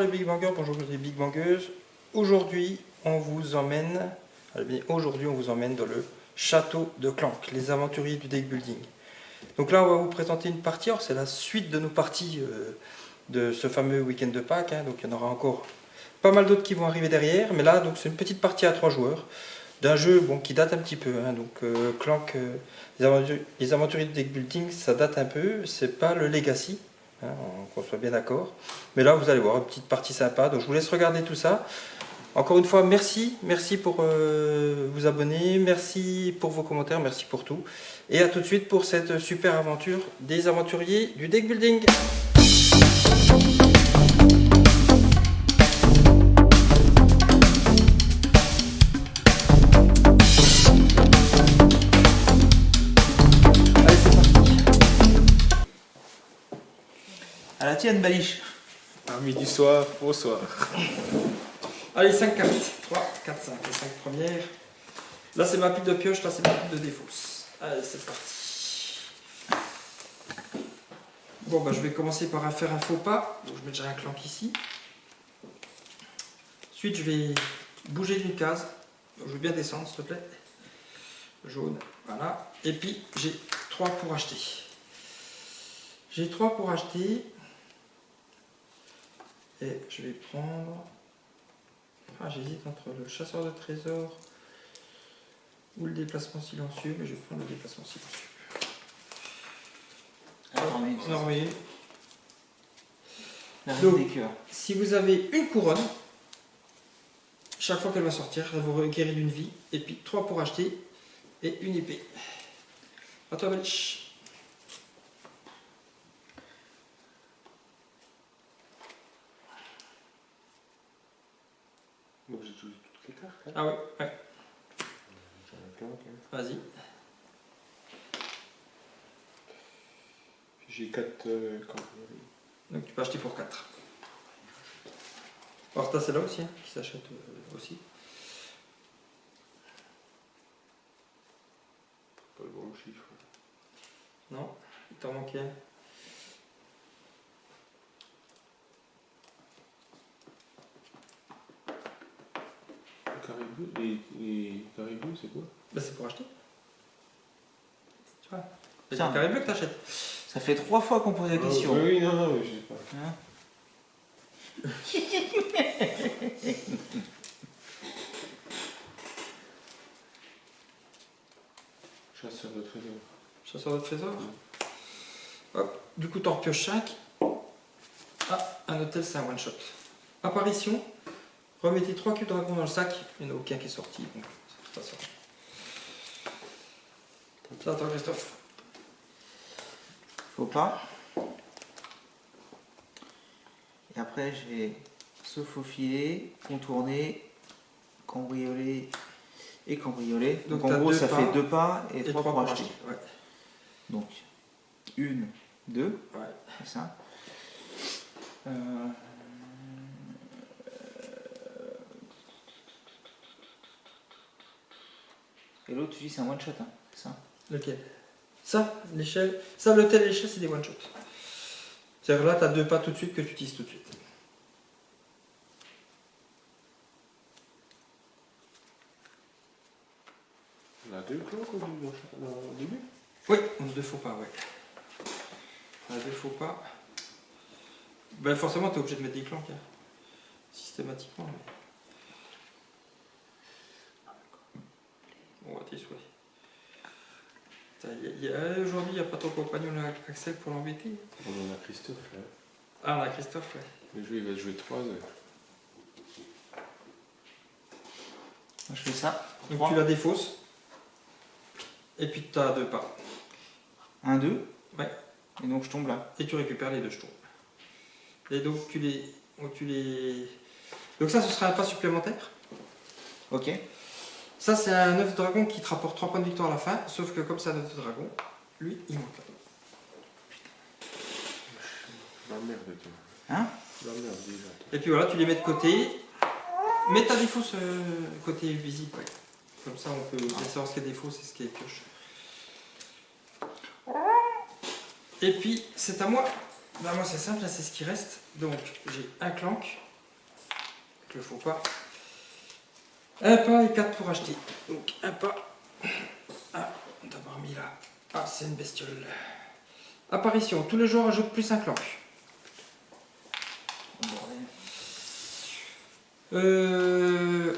Big Banger, bonjour les Big Bangeuses. Aujourd'hui, on vous emmène dans le château de Clank, les aventuriers du deck building. Donc là, on va vous présenter une partie. Alors, c'est la suite de nos parties de ce fameux week-end de Pâques. Donc, il y en aura encore pas mal d'autres qui vont arriver derrière. Mais là, donc, c'est une petite partie à 3 joueurs d'un jeu qui date un petit peu. Donc, Clank, les aventuriers du deck building, ça date un peu. C'est pas le Legacy. Qu'on soit bien d'accord. Mais là, vous allez voir, une petite partie sympa. Donc, je vous laisse regarder tout ça. Encore une fois, merci pour vous abonner, merci pour vos commentaires, merci pour tout. Et à tout de suite pour cette super aventure des aventuriers du deck building. Allez, c'est parti. À la tienne, Baliche. Amis du soir, bonsoir. Allez, 5 cartes. 3, 4, 5. Les 5 premières. Là, c'est ma pile de pioche, là, c'est ma pile de défausse. Allez, c'est parti. Bon, bah, je vais commencer par faire un faux pas. Donc, je mets déjà un Clank ici. Ensuite, je vais bouger d'une case. Donc, je veux bien descendre, s'il te plaît. Jaune, voilà. Et puis, j'ai 3 pour acheter. J'ai 3 pour acheter. Et je vais prendre... j'hésite entre le chasseur de trésors ou le déplacement silencieux, mais je vais prendre le déplacement silencieux. Alors, oui. la Donc, reine des cœurs. Si vous avez une couronne, chaque fois qu'elle va sortir, elle vous guérit d'une vie, et puis 3 pour acheter, et une épée. À toi, Balich. Donc j'ai joué toutes les cartes. Hein. Ah ouais, ouais. J'ai un Clank, hein. Vas-y. Puis j'ai 4 cambriolés. Donc tu peux acheter pour 4. Alors t'as celle-là aussi, qui s'achète aussi. Pas le bon chiffre. Non, il t'en manquait un. Les caribous, c'est quoi? Bah c'est pour acheter. Tu vois. C'est Tiens. un carré bleu que t'achètes. Ça fait 3 fois qu'on pose la question. Oui, non, mais je sais pas. Hein? Chasseur de trésors. Chasseur de trésors. Hop. Du coup t'en repioches 5. Ah, un hôtel c'est un one shot. Apparition. Remettez 3 cubes dragon dans le sac. Il n'y en a aucun qui est sorti. Donc c'est pas ça. C'est à toi, Christophe. Faut pas. Et après, je vais se faufiler, contourner, cambrioler et cambrioler. Donc en t'as gros, deux ça pas fait 2 pas et 3 3 pour acheter. Ouais. Donc, 1, 2, Ouais. c'est ça. Et l'autre, tu dis c'est un one shot, hein, c'est ça? Lequel? Ça, l'échelle. Ça, l'hôtel et l'échelle, c'est des one shots. C'est-à-dire là, tu as 2 pas tout de suite que tu utilises tout de suite. On a 2 Clanks au début? Oui, on a 2 faux pas, ouais. On a 2 faux pas. Ben forcément, tu es obligé de mettre des clanks, hein. Systématiquement. Mais... Bon, à tes souhaits. Aujourd'hui, il n'y a pas ton compagnon là, Axel pour l'embêter. On en a Christophe là. Ah, on a Christophe, ouais. Le jeu il va se jouer 3 heures. Moi, je fais ça. Donc 3. tu la défausses. Et puis tu as 2 pas. 1, 2. Ouais. Et donc je tombe là. Et tu récupères les 2 jetons. Et donc tu les... Donc ça, ce sera un pas supplémentaire. Ok. Ça, c'est un œuf de dragon qui te rapporte 3 points de victoire à la fin, sauf que comme c'est un œuf de dragon, lui, il manque. La merde, toi. Hein? La merde déjà. Et puis voilà, tu les mets de côté. Mets ta défausse côté visible. Ouais. Comme ça, on peut bien savoir ce qui est défausse et ce qui est pioche. Et puis, c'est à moi. Ben, moi, c'est simple, là, c'est ce qui reste. Donc, j'ai un Clank le faux pas. Un pas et 4 pour acheter. Donc un pas. Ah, d'abord mis là. Ah, c'est une bestiole. Apparition, tous les jours ajoute plus un clan.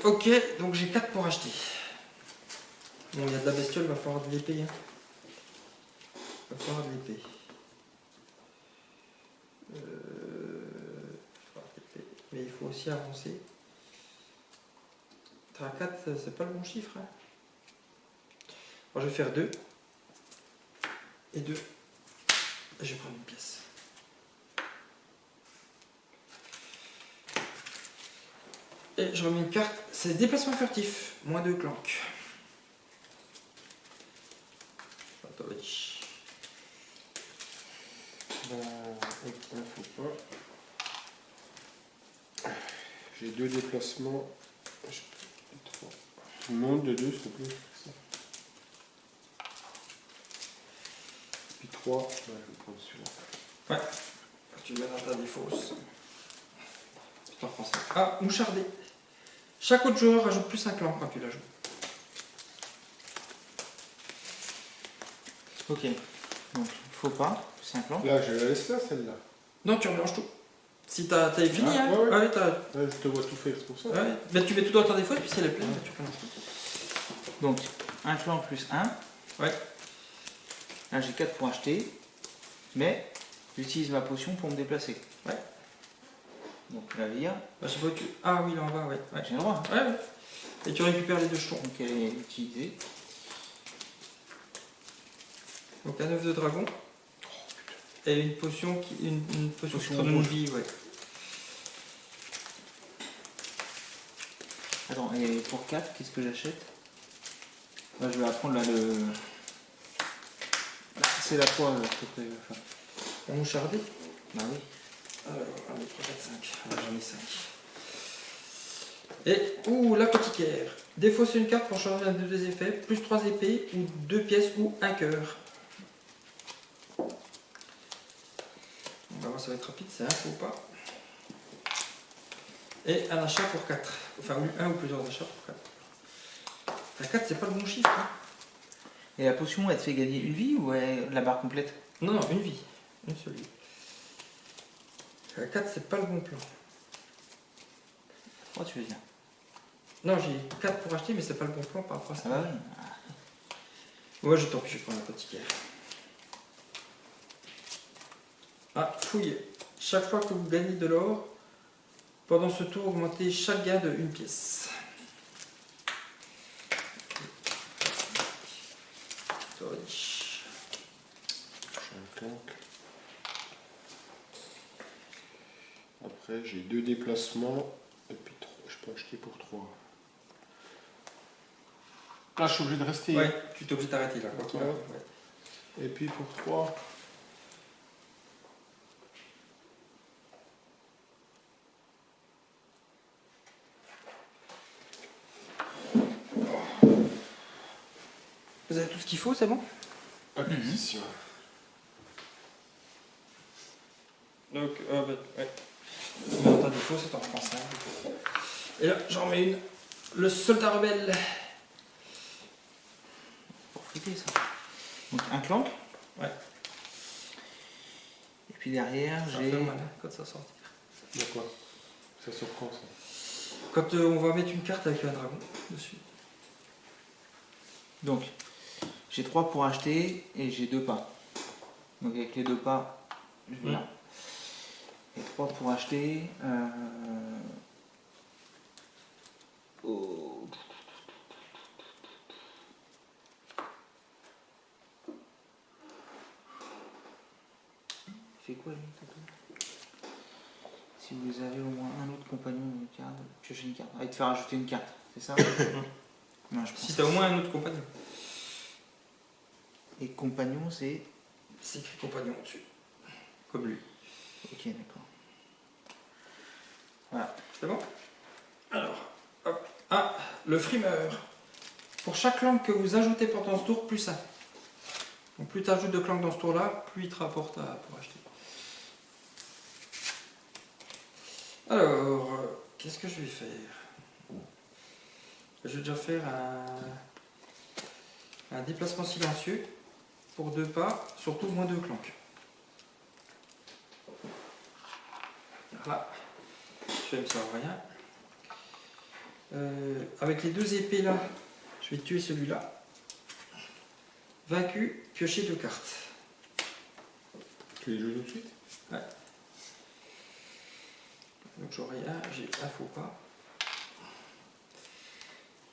Ok, donc j'ai 4 pour acheter. Bon, il y a de la bestiole, il va falloir de l'épée. Hein. Il va falloir de l'épée. Mais il faut aussi avancer. 4, c'est pas le bon chiffre. Hein. Alors, je vais faire 2. Et 2. Je vais prendre une pièce. Et je remets une carte. C'est déplacement furtif. Moins 2 clank. Attends, vas-y. Faut pas. J'ai 2 déplacements. J'ai 3. Tu montes de 2, s'il te plaît. Puis 3. Ouais, je vais prendre celui-là. Ouais. Tu le mets dans ta défausse. Tu t'en prends ça. Ah, mouchardé. Chaque autre joueur rajoute plus un clan quand tu la joues. Ok. Donc, faut pas, c'est un plan. Là, je la laisse là, celle-là. Non, tu remélanges tout. Si t'as fini, Ah, hein. ouais, ouais. Ouais, t'as. Là, je te vois tout faire, c'est pour ça. Ouais. Ben, tu mets tout dans ta défausse, puis si elle est pleine, ben, tu commences. Donc, un clan plus 1. Ouais. Là, j'ai 4 pour acheter. Mais, j'utilise ma potion pour me déplacer. Ouais. Donc, la vire. Bah, je sais pas où tu... Ah oui, là en bas, ouais. Ouais. J'ai le droit. Ouais, ouais. Et tu récupères les 2 jetons. Donc, elle est utilisée. Donc un œuf de dragon. Et une potion qui. Une potion qui te redonne une rouge. vie, ouais. Attends, et pour 4, qu'est-ce que j'achète? Là, je vais apprendre là le. C'est la quoi, s'il te plaît, enfin. Un mouchardé. Bah oui. Alors, 1, 2, 3, 4, 5. Alors, j'en ai 5. Et, l'apothicaire. Défausser une carte pour changer un des effets, plus 3 épées, ou 2 pièces, ou un cœur. On va voir, ça va être rapide, c'est un faux pas. Et un achat pour 4. Enfin, un ou plusieurs achats pour 4. Enfin, 4, c'est pas le bon chiffre. Hein. Et la potion, elle te fait gagner une vie ou la barre complète? Non, non, une vie. Une seule vie. La 4, c'est pas le bon plan. 3, tu veux dire? Non, j'ai 4 pour acheter, mais c'est pas le bon plan par rapport à ça. Ah bah oui. Moi, je tant pis, je prends l'apothicaire. Ah, fouille. Chaque fois que vous gagnez de l'or, pendant ce tour, augmentez chaque gain de une pièce. J'ai un clank. Après, j'ai 2 déplacements. Et puis 3. Je peux acheter pour 3. Là, je suis obligé de rester. Ouais, tu t'es obligé d'arrêter là. Quoi qu'il Ouais. arrive, ouais. Et puis pour 3. Vous avez tout ce qu'il faut, c'est bon? Acquisition. Donc, ouais. Mais dans ta défaut, c'est en français. Et là, j'en mets une. Le soldat rebelle. Pour flipper ça. Donc un clank. Ouais. Et puis derrière, Ça j'ai. fait mal, hein, quand ça sort. D'accord. Ça sort quand ça? Quand on va mettre une carte avec un dragon dessus. Donc, j'ai 3 pour acheter et j'ai 2 pas. Donc avec les 2 pas, je vais là. Et 3 pour acheter. Oh. Il fait quoi lui, Toto? Si vous avez au moins un autre compagnon de carte, piochez une carte. Ah, il te fait rajouter une carte, c'est ça? Non, je pense. Si t'as au moins un autre compagnon. Et compagnon, c'est. C'est écrit compagnon dessus. Comme lui. Ok, d'accord. Voilà. C'est bon? Alors, hop. Ah, le frimeur. Pour chaque langue que vous ajoutez pendant ce tour, plus 1. Donc plus tu ajoutes de clank dans ce tour-là, plus il te rapporte pour acheter. Alors, qu'est-ce que je vais faire? Je vais déjà faire un déplacement silencieux pour 2 pas, surtout moins 2 clanques. Voilà, je ne sers rien. Avec les 2 épées là, je vais tuer celui-là. Vaincu, piocher 2 cartes. Tu les joues tout de suite? Ouais. Donc j'aurai j'ai un faux pas.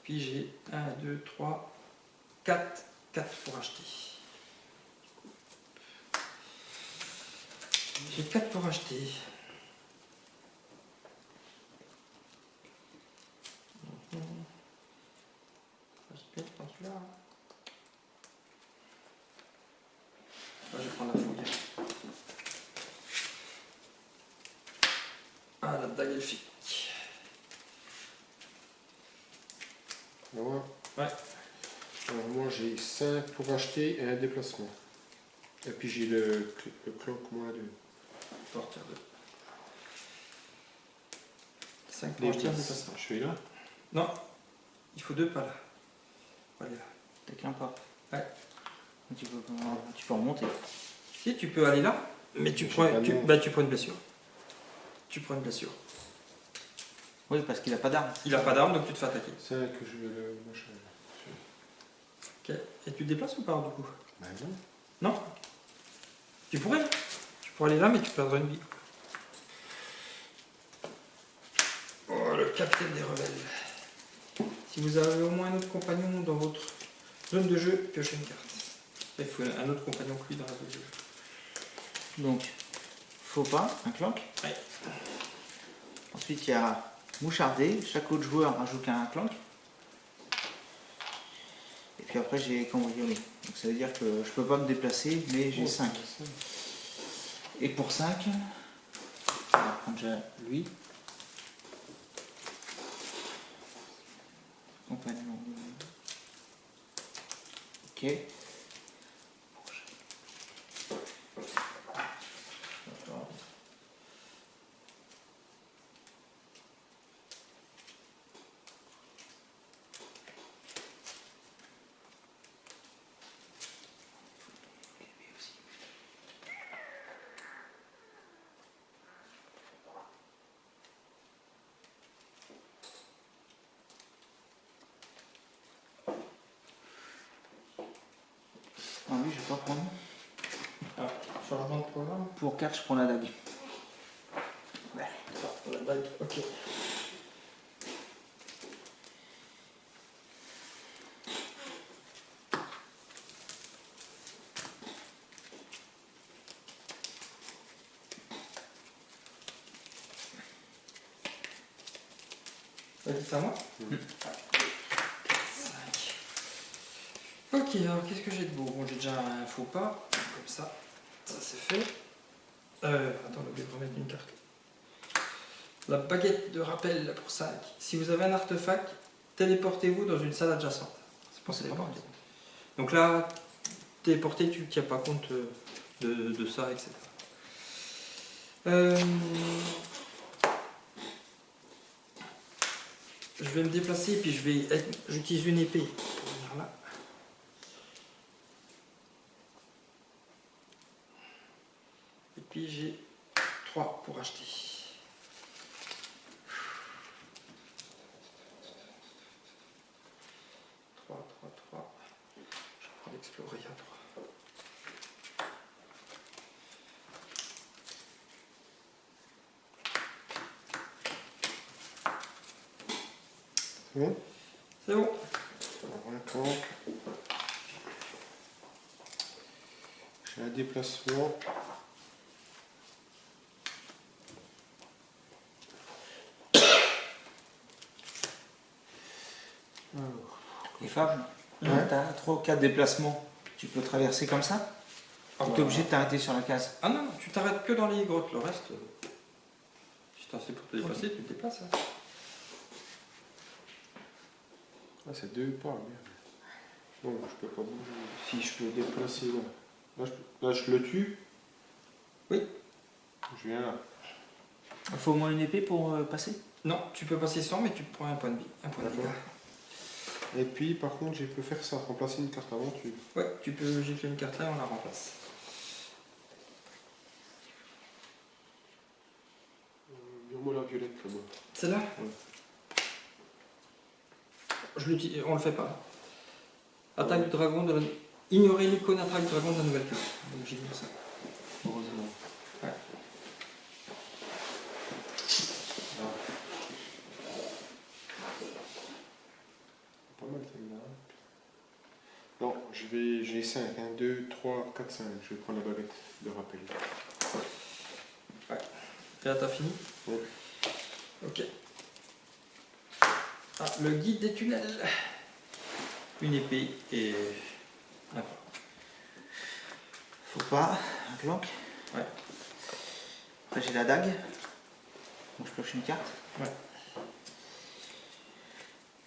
Puis j'ai 1, 2, 3, 4 pour acheter. J'ai 4 pour acheter. Je vais prendre celui-là. Je vais prendre la fouille. Ah, la magnifique. Ouais. Ouais. Alors moi j'ai 5 pour acheter et un déplacement. Et puis j'ai le clock moins 2. Porteur de 5 pour acheter un déplacement. Je suis là? Non, il faut 2 pas là. Voilà. T'as qu'un pas. Ouais. Tu peux remonter. Si tu peux aller là, mais tu Mais prends, j'ai pas de nom. tu prends une blessure. Tu prends une blessure. Oui, parce qu'il a pas d'arme. Il a pas d'arme, donc tu te fais attaquer. 5 que je vais le machin. Ok. Et tu te déplaces ou pas du coup? Ben non. Non. Tu pourrais. Tu pourrais aller là, mais tu perdrais une vie. Oh, le capitaine des rebelles. Si vous avez au moins un autre compagnon dans votre zone de jeu, piochez une carte. Il faut un autre compagnon que lui dans la zone de jeu. Donc, faux pas, un clank. Ouais. Ensuite, il y a mouchardé. Chaque autre joueur rajoute un clank. Et puis après, j'ai cambriolé. Donc ça veut dire que je peux pas me déplacer, mais j'ai 5. Et pour 5, on va prendre déjà lui. Compagnon. Ok. Ah oui, je vais pas prendre. Ah, changement de programme. Pour 4, je prends la dague. Ah, la bague, ok. Vas-y, c'est à moi. 5. Ok, alors qu'est-ce que j'ai de beau? Bon, j'ai déjà un faux pas, comme ça c'est fait. Attends, j'ai oublié de remettre une carte. La baguette de rappel pour 5. Si vous avez un artefact, téléportez-vous dans une salle adjacente. C'est pour C'est téléporter. Donc là, téléporter, tu ne tiens pas compte de ça, etc. Je vais me déplacer et puis j'utilise une épée pour venir là. Et puis j'ai 3 pour acheter. 3. Je prends l'explorer à 3. C'est bon? C'est bon. Alors, un clank. J'ai un déplacement. Et Fab, Ouais. tu as 3 ou 4 déplacements. Tu peux traverser comme ça? Ah, Tu es obligé de t'arrêter sur la case. Ah non, tu t'arrêtes que dans les grottes, le reste. Si t'as assez pour te déplacer, tu te déplaces. Hein. Ah, c'est 2 pas, merde. Bon, je peux pas bouger. Si je peux déplacer là. Là, je le tue. Oui. Je viens là. Il faut au moins une épée pour passer? Non, tu peux passer sans, mais tu prends un point de vie, un point de D'accord. dégâts. Et puis par contre, je peux faire ça, remplacer une carte aventure. Ouais, tu peux gifler une carte là et on la remplace. Murmure la violette là-bas. Celle-là Ouais. On le fait pas. Attaque du dragon de la... Ignorer l'icône attaque du dragon de la nouvelle carte. Donc j'ai mis ça. Heureusement. Ouais. Pas mal celle-là. Non, j'ai 5. 1, 2, 3, 4, 5. Je vais prendre la baguette de rappel. Et là t'as fini? Ouais. Ok. Ah, le guide des tunnels. Une épée et un pas. Faut pas, un clank. Ouais. Après j'ai la dague. Donc je pioche une carte. Ouais.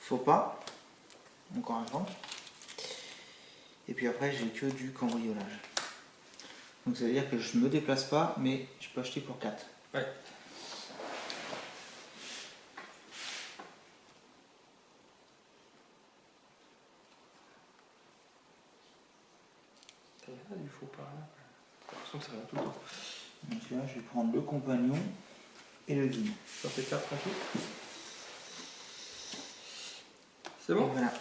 Faut pas. Encore un clank. Et puis après j'ai que du cambriolage. Donc ça veut dire que je me déplace pas, mais je peux acheter pour 4. Ouais. T'as rien du faux pas. Hein. J'ai l'impression que ça vient tout le temps. Donc celui-là je vais prendre le compagnon et le guide. Ça fait 4 en tout. C'est Et bon? voilà.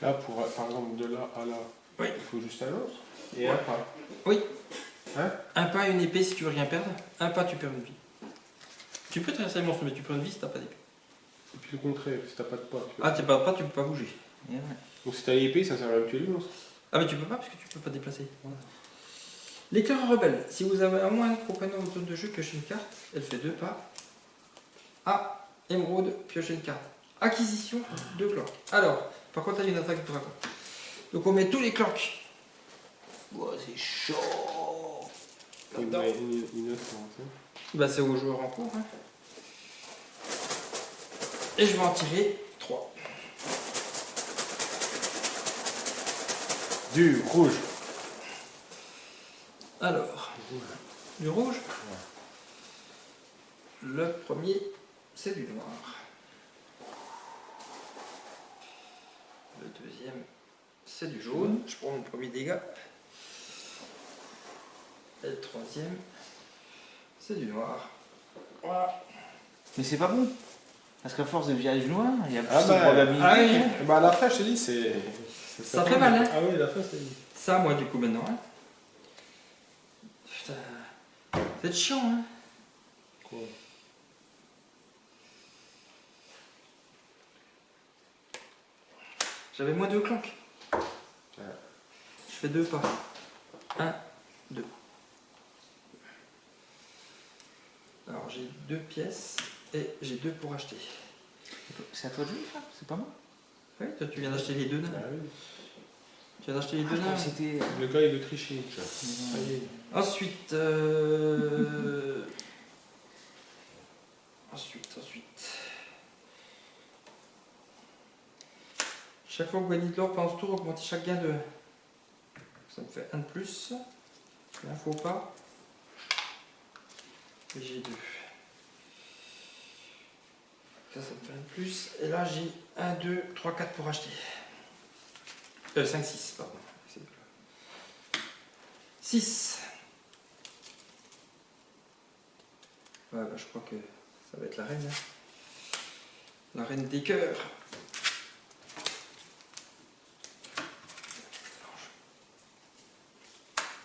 Là, par exemple, de là à là, Oui. il faut juste un autre. Et Ouais. un pas. Oui. Hein? Un pas, une épée si tu veux rien perdre. Un pas, tu perds une vie. Tu peux traverser le monstre, mais tu perds une vie si t'as pas d'épée. Et puis le contraire, si t'as pas de pas. Tu Ah, t'es pas pas, tu peux pas bouger. Et voilà. Donc si t'as l'épée, ça sert à me tuer le monstre. Ah, mais tu peux pas parce que tu peux pas te déplacer. L'éclaireur rebelle. Si vous avez au moins un compagnon en zone de jeu, piochez une carte. Elle fait 2 pas. Ah, émeraude, piochez une carte. Acquisition, 2 clanks. Alors, par contre, il y a une attaque de dragon. Donc on met tous les clanks. Oh, c'est chaud. Une autre, hein. Bah, c'est au joueur en cours. Hein. Et je vais en tirer 3. Du rouge. Alors, du rouge. Le premier, c'est du noir. Le deuxième, c'est du jaune. Je prends mon premier dégât. Et le troisième, c'est du noir. Voilà. Mais c'est pas bon. Parce qu'à force de virer du noir, il y a plus Ah de bah, probabilité. ah oui. Bah à la fin, je te dis, c'est. Ça fait mal, hein. Ah oui, la fin, c'est. Ça, moi, du coup, maintenant. Hein. Putain. C'est chiant, hein. Quoi? J'avais moins 2 clanks. Ouais. Je fais 2 pas. 1, 2. Alors, j'ai 2 pièces et j'ai 2 pour acheter. C'est à toi de jouer, ça? C'est pas moi? Oui, toi, tu viens d'acheter les 2 nains. Ah oui. Tu viens d'acheter les 2 Je crois nains. que c'était. Le gars, il veut tricher. Ça. Ça y est. Ensuite, ensuite. Chaque fois que vous gagnez de l'or pendant ce tour, augmentez chaque gain de. Ça me fait 1 de plus. Il ne faut pas. Et j'ai 2. Ça me fait 1 de plus. Et là, j'ai 1, 2, 3, 4 pour acheter. 5, 6, pardon. 6. Ouais, bah, je crois que ça va être la reine. Hein. La reine des cœurs.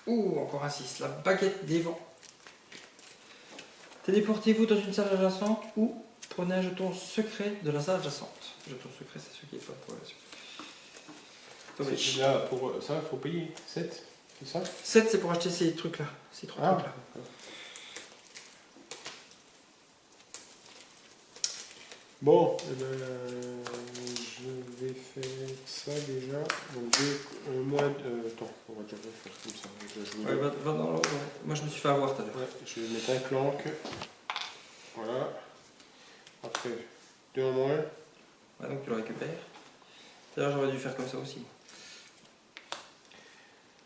Ouh, encore un 6. La baguette des vents. Téléportez-vous dans une salle adjacente ou prenez un jeton secret de la salle adjacente. Jeton secret, c'est ce qui est pas pour la suite. C'est là, pour ça, il faut payer 7, c'est ça? 7, c'est pour acheter ces trucs-là. Ces 3 Ah, trucs-là. d'accord. Bon, eh ben, je vais faire ça déjà. Donc, attends, on va déjà faire comme ça. On va déjà jouer. Ouais, va dans l'ordre. Ouais. Moi, je me suis fait avoir tout à l'heure. Ouais, je vais mettre un clank. Voilà. Après, 2 en moins. Ouais, donc tu le récupères. D'ailleurs, j'aurais dû faire comme ça aussi.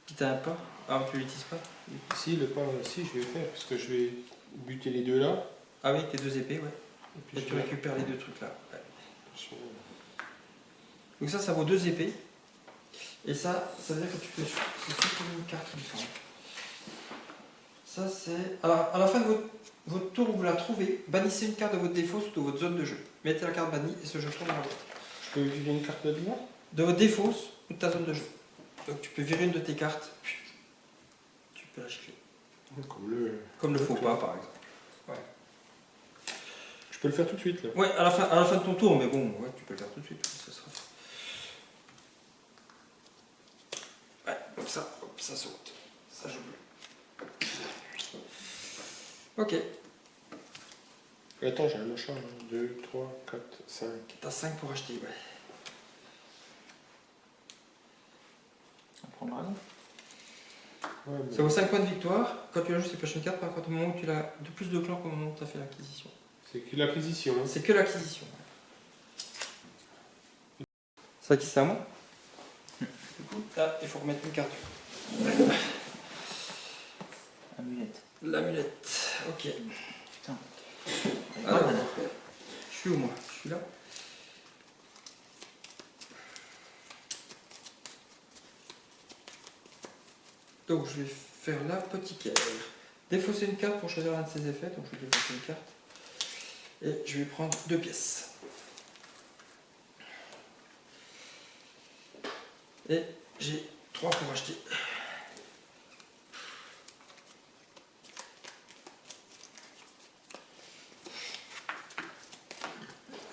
Puis t'as un pas. Ah, tu l'utilises pas. Si, le pas, si, je vais faire, parce que je vais buter les deux là. Ah oui, tes 2 épées, ouais. puis Et tu récupères les deux trucs là. Ouais. je- Donc ça vaut 2 épées. Et ça veut dire que tu peux. C'est supprimer une carte, il me semble. Ça c'est. Alors, à la fin de votre tour où vous la trouvez, bannissez une carte de votre défausse ou de votre zone de jeu. Mettez la carte bannie et ce jeton dans la boîte. Je peux virer une carte de blanc? De votre défausse ou de ta zone de jeu. Donc tu peux virer une de tes cartes, puis tu peux la gifler. Comme le faux pas par exemple. Je peux le faire tout de suite là. Ouais, à la fin de ton tour, mais bon, ouais, tu peux le faire tout de suite, ça sera fait. Ouais, comme ça, hop, ça saute. Ça joue bleu. Ok, Attends, j'ai un machin. 2, 3, 4, 5. t'as 5 pour acheter, ouais. On prend le dragon. Ouais, mais- Ça vaut 5 points de victoire. Quand tu la joues, c'est piocher une carte, par contre, au moment où tu l'as de plus de clans qu'au moment où tu as fait l'acquisition. C'est que l'acquisition. Hein. C'est que l'acquisition. C'est à qui, c'est à moi? Du coup, là, il faut remettre une carte. Amulette. L'amulette, ok. Putain. Alors, je suis où moi? Je suis là. Donc je vais faire l'apothicaire. Défausser une carte pour choisir l'un de ses effets. Donc je vais défausser une carte. Et je vais prendre 2 pièces. Et j'ai 3 pour acheter.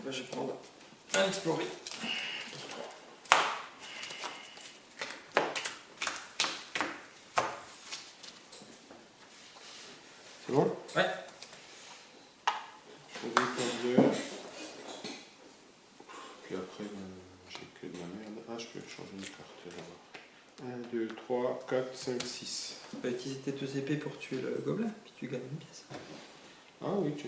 Et ben, je vais prendre un explorer. C'est bon? Ouais. Je vais faire 2. Puis après, j'ai que de la merde. Ah, je peux changer une carte là-bas. 1, 2, 3, 4, 5, 6. Tu peux utiliser tes 2 épées pour tuer le gobelin, puis tu gagnes une pièce. Ah oui, tu.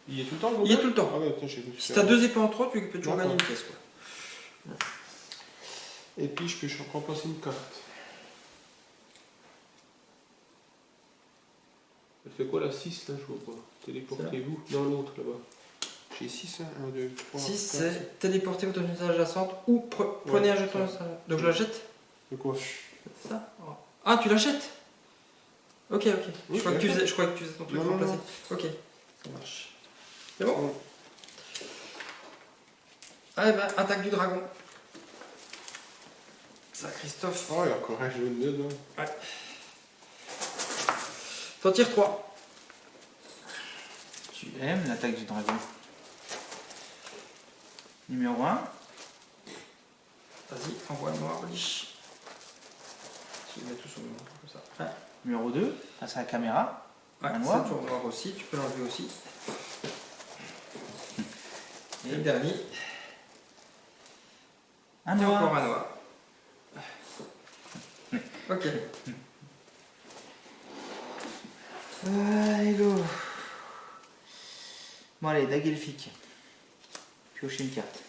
Il est tout le temps le Il est tout le temps. Ah ouais, attends, j'ai Si t'as 2 épées en 3, tu peux toujours D'accord. gagner une pièce. Quoi. Et puis je peux remplacer une carte. Elle fait quoi la 6 là? Je vois pas. Téléportez-vous dans l'autre là-bas. J'ai 6, 1, 2, 3. 6, c'est téléporter votre unité adjacente ou prenez un jeton. Donc je la jette. De quoi? C'est ça? Ah, tu l'achètes? Ok, ok. Oui, je crois que tu d'accord. faisais ton truc Non, non, remplacé. non. Ok, ça marche. C'est bon? Ah, ben, attaque du dragon. Ça, Christophe. Oh, il y a encore un jaune dedans. T'en tires 3. Tu aimes l'attaque du dragon. Numéro 1. Vas-y, envoie-moi, Relish. Je vais mettre tout sur le nom, comme ça. Ouais. Numéro 2. Face à la caméra. Ouais, Un noir. c'est toujours noir aussi, tu peux l'enlever aussi. Et le dernier, Un c'est encore noir. un noir. Ok. Hello. Bon allez, dague elfique. Piocher une carte.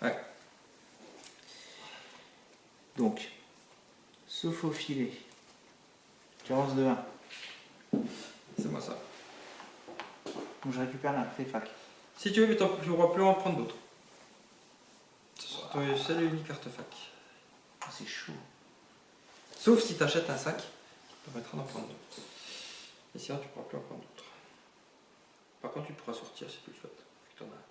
Ouais. Donc, sauf au filet. Turance de 1. C'est moi ça. Donc je récupère l'artefact. Si tu veux, mais tu pourras plus en prendre d'autres. C'est l'unique artefact. Oh, c'est chaud. Sauf si tu achètes un sac, qui te permettra d'en prendre d'autres. Et sinon, tu ne pourras plus en prendre d'autres. Par contre, tu pourras sortir si tu le souhaites. Vu que t'en as.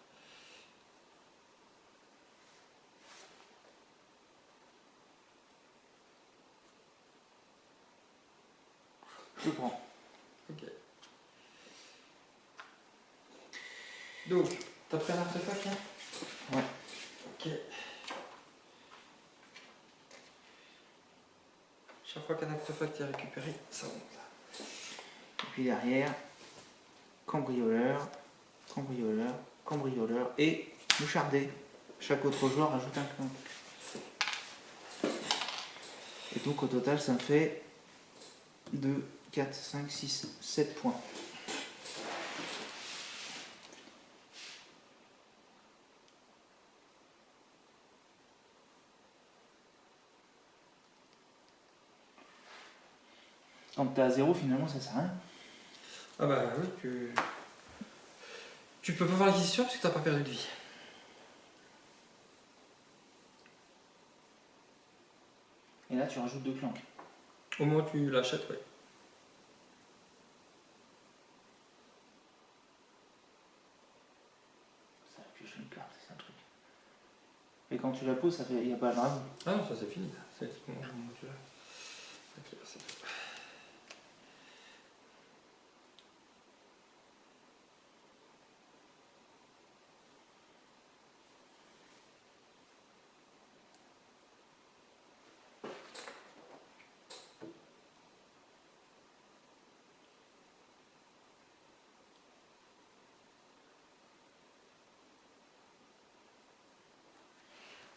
Je le prends. Ok. Donc, t'as pris un artefact là? Ouais. Ok. Chaque fois qu'un artefact est récupéré, ça monte là. Et puis derrière, cambrioleur, cambrioleur, cambrioleur et mouchardet. Chaque autre joueur ajoute un point. Et donc au total ça me fait 2, 4, 5, 6, 7 points. Quand t'es à 0 finalement ça sert à rien. Ah bah oui, tu Tu peux pas faire l'acquisition parce que t'as pas perdu de vie. Et là, tu rajoutes 2 clanks. Au moment où tu l'achètes, ouais. Ça va piocher une carte, c'est ça le truc. Et quand tu la poses, ça fait. Il n'y a pas de dragon. Ah non, ça c'est fini. C'est bon, au moment où tu l'as. Ok, c'est fait.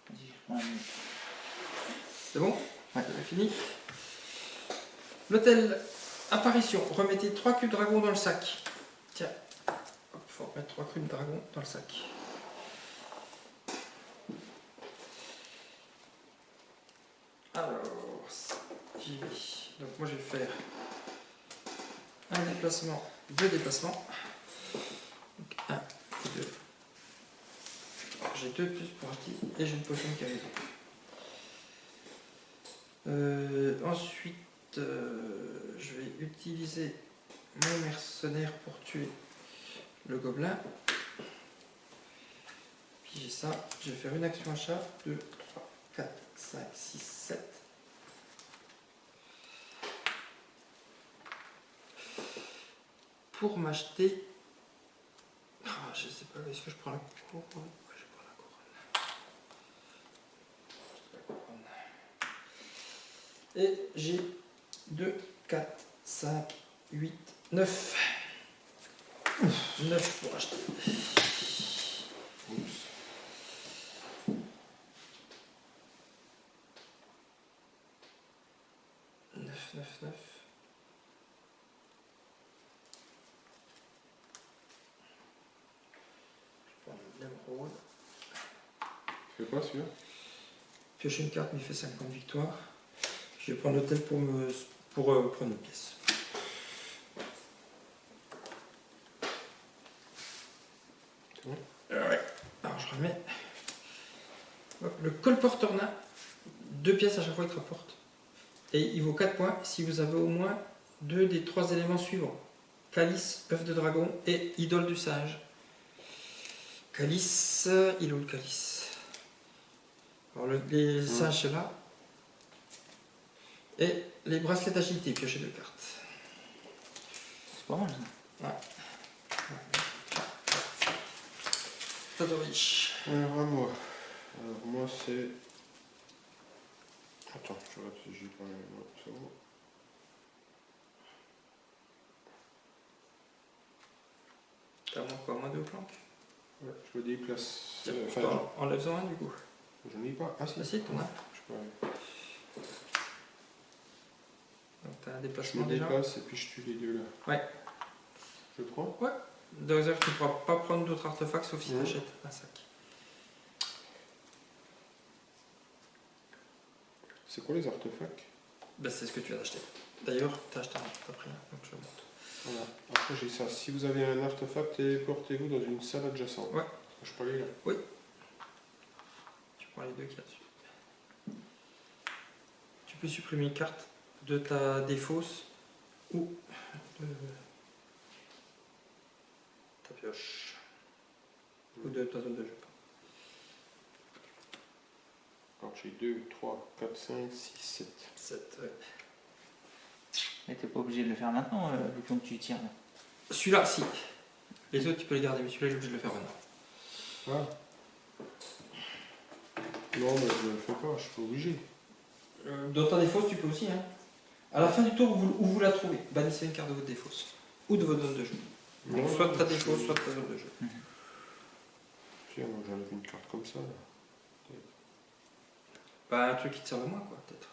Vas-y, je prends la minute. C'est bon? Ouais. C'est fini. L'hôtel. Apparition. Remettez 3 cubes dragon dans le sac. Tiens. Hop, faut remettre 3 cubes dragon dans le sac. Alors, j'y vais. Donc moi je vais faire un déplacement, 2 déplacements. Donc 1 et 2. J'ai 2 plus pour acheter et j'ai une potion qui arrive. Ensuite, je vais utiliser mon mercenaire pour tuer le gobelin. Puis j'ai ça, je vais faire une action achat. 2, 3, 4, 5, 6, 7. Pour m'acheter. Ah, je sais pas, est-ce que je prends la couronne? Ouais, je prends la couronne. Et j'ai 2, 4, 5, 8, 9. 9 pour acheter. Oups. 9, 9, 9. Je prends l'émeraude. Tu fais quoi celui-là? Piocher une carte, mais il fait 50 victoires. Je vais prendre l'hôtel pour prendre une pièce. C'est bon? Ouais. Alors je remets. Hop, le colporteur n'a 2 pièces à chaque fois qu'il te rapporte. Et il vaut 4 points si vous avez au moins 2 des 3 éléments suivants. Calice, œuf de dragon et idole du sage. Calice, il est où le calice? Alors les sages c'est là. Et les bracelets d'agilité, piocher 2 cartes. C'est pas mal ça. Ouais. Tadorish. Alors à moi. Alors moi c'est. Attends, je regarde si j'ai pas un autre. T'as moins quoi? Moins 2 au flanc? Ouais, je me déplace. Enfin, Enlève-en un du coup. j'en ai pas. Ah si. Ah si, t'en as. Je peux aller. Donc t'as un Je déplacement me déjà. déplace et puis je tue les deux là. Ouais. Je prends. Donc tu ne pourras pas prendre d'autres artefacts sauf si tu Mhm. achètes un sac. C'est quoi les artefacts? Ben, c'est ce que tu viens d'acheter. D'ailleurs, t'as acheté un, t'as pris un, donc je le montre. Voilà. Après j'ai ça. Si vous avez un artefact, téléportez-vous dans une salle adjacente. Ouais. Je peux aller là. Tu prends les deux qu'il y a dessus. Tu peux supprimer une carte de ta défausse ou de ta pioche. Ou de ta zone de jeu. Alors j'ai 2, 3, 4, 5, 6, 7. 7, ouais. Mais t'es pas obligé de le faire maintenant, vu que tu tires là. Celui-là, si. Les autres, tu peux les garder, mais celui-là, j'ai obligé de le faire maintenant. Ah. Non, mais je le fais pas, je suis pas obligé. Dans ta défausse, tu peux aussi. Hein. À la fin du tour où vous la trouvez, bannissez une carte de votre défausse. Ou de votre zone de jeu. Donc, Non, soit de ta je défausse, suis- soit de ta zone de jeu. Tiens, moi j'enlève une carte comme ça. Là. Bah, un truc qui te sert de moins, quoi, peut-être.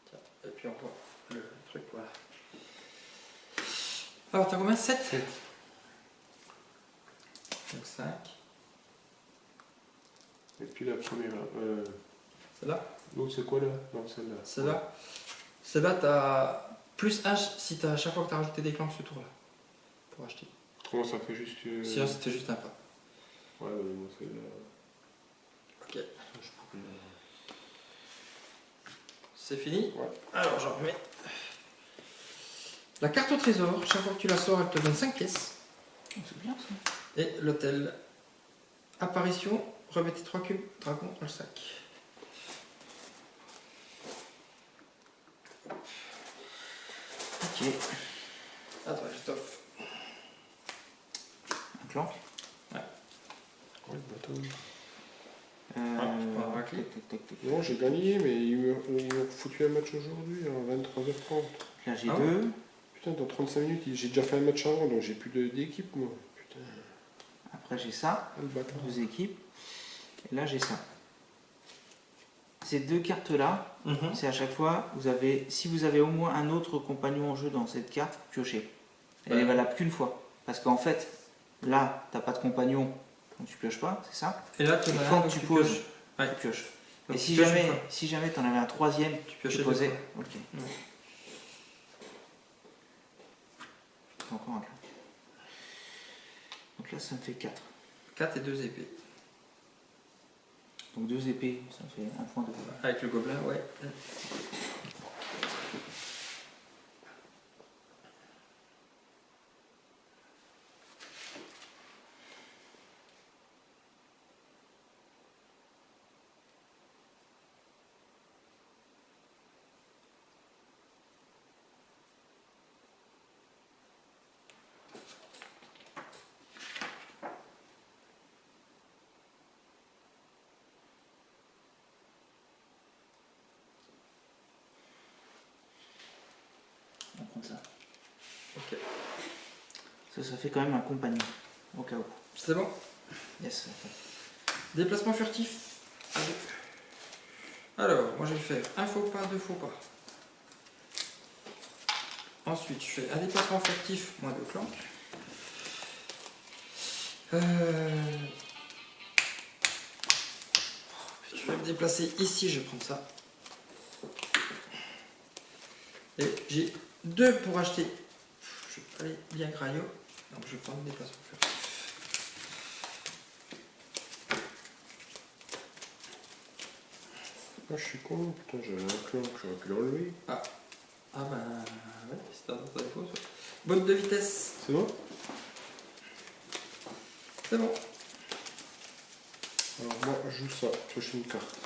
Tiens, et puis on voit le truc, voilà. Alors, t'as combien? 7 7. Donc 5. Et puis la première. Celle-là. L'autre c'est quoi là? Non, celle-là. Celle-là. Celle-là, t'as Plus H si à chaque fois que tu as rajouté des clanks ce tour-là. Pour acheter. Comment ça fait juste. Sinon, c'était juste un pas. Ouais, mais bon, c'est là. Ok. Ça, je pourrais. C'est fini. Ouais. Alors, j'en remets. La carte au trésor, chaque fois que tu la sors, elle te donne 5 pièces. C'est bien ça. Et l'hôtel. Apparition, remettez 3 cubes dragon dans le sac. Ok. Attends, je t'offre. Un clank. Ouais, le bateau. on va racler. Non, j'ai gagné, mais ils m'ont foutu un match aujourd'hui à 23h30. Là j'ai Ah deux. Putain, dans 35 minutes, j'ai déjà fait un match avant, donc j'ai plus d'équipe, moi. Putain, Après j'ai ça. le bâtard. 2 équipes. Et là j'ai ça. Ces deux cartes là, Mhm. c'est à chaque fois, si vous avez au moins un autre compagnon en jeu dans cette carte, vous piochez. Elle Ouais. est valable qu'une fois. Parce qu'en fait, là, t'as pas de compagnon, donc tu pioches pas, c'est ça. Et là, tu Et en as quand un, donc tu tu poses, pioches. Ouais. tu pioches. Donc Et tu si pioches une jamais, fois. si jamais t'en avais un troisième, Tu tu piochais deux posais. fois. Ok. Ouais. Encore un clank. Donc là, ça me fait 4. 4 et 2 épées. Donc 2 épées, ça me fait un point de. Avec le gobelin, ouais. On prend ça. Ok. Ça fait quand même un compagnon, au cas où. C'est bon. Yes. Déplacement furtif. À deux. Alors, moi je vais faire un faux pas, deux faux pas. Ensuite, je fais un déplacement furtif, moins 2 clanks. Je vais me déplacer ici, je vais prendre ça. Et j'ai 2 pour acheter. Je vais aller bien graillot. Donc je vais prendre le déplacement furtif. Ah, je suis con, putain, j'avais un clan que j'aurais pu l'enlever. Ah ben ouais, c'est un autre défaut ça. Botte de vitesse, C'est bon? c'est bon. Alors, moi, je joue ça, pioche une carte.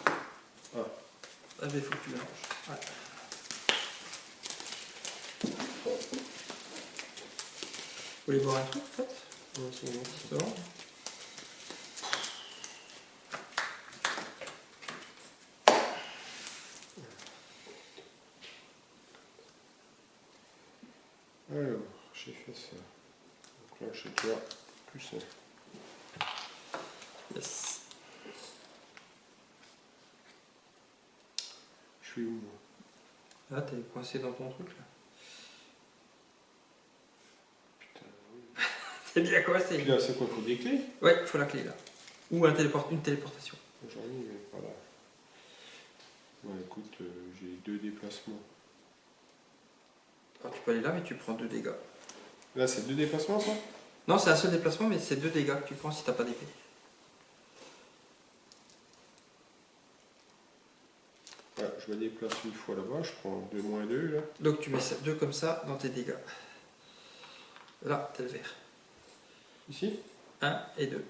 Ah ben il faut que tu mélanges. Ouais. Vous voulez boire un truc en fait? Ouais, c'est bon. C'est bon. Alors, j'ai fait ça. Donc là, chez toi, plus ça. Yes. Je suis où, moi? Là t'es coincé dans ton truc là. Putain, oui. C'est bien coincé. Puis là, c'est quoi? Faut des clés? Ouais, il faut la clé là. Ou une téléportation. J'en ai, mais pas là. Ouais, écoute, j'ai 2 déplacements. Alors tu peux aller là mais tu prends 2 dégâts. Là, c'est 2 déplacements, ça? Non, c'est un seul déplacement mais c'est 2 dégâts que tu prends si t'as pas d'épée. Ouais, je me déplace une fois là-bas, je prends 2 moins 2 là. Donc tu mets 2 comme ça dans tes dégâts. Là, t'as le vert. Ici? 1 et 2.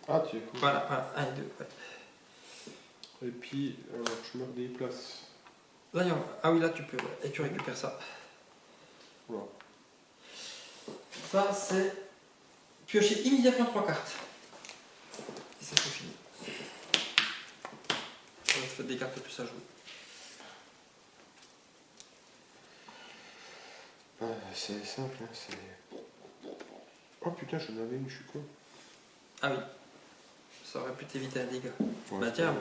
Ah, tu es. Voilà, voilà, 1 et 2. Ouais. Et puis, alors, je me redéplace. Là, ah oui, là tu peux. Ouais. Et tu récupères ça. Voilà. Ça, c'est piocher immédiatement 3 cartes. Et ça, c'est fini. Ça va te faire des cartes plus à jouer. C'est simple, hein, c'est. Oh putain, j'en avais une, je suis con. Ah oui. Ça aurait pu t'éviter un dégât. Ouais, Bah tiens.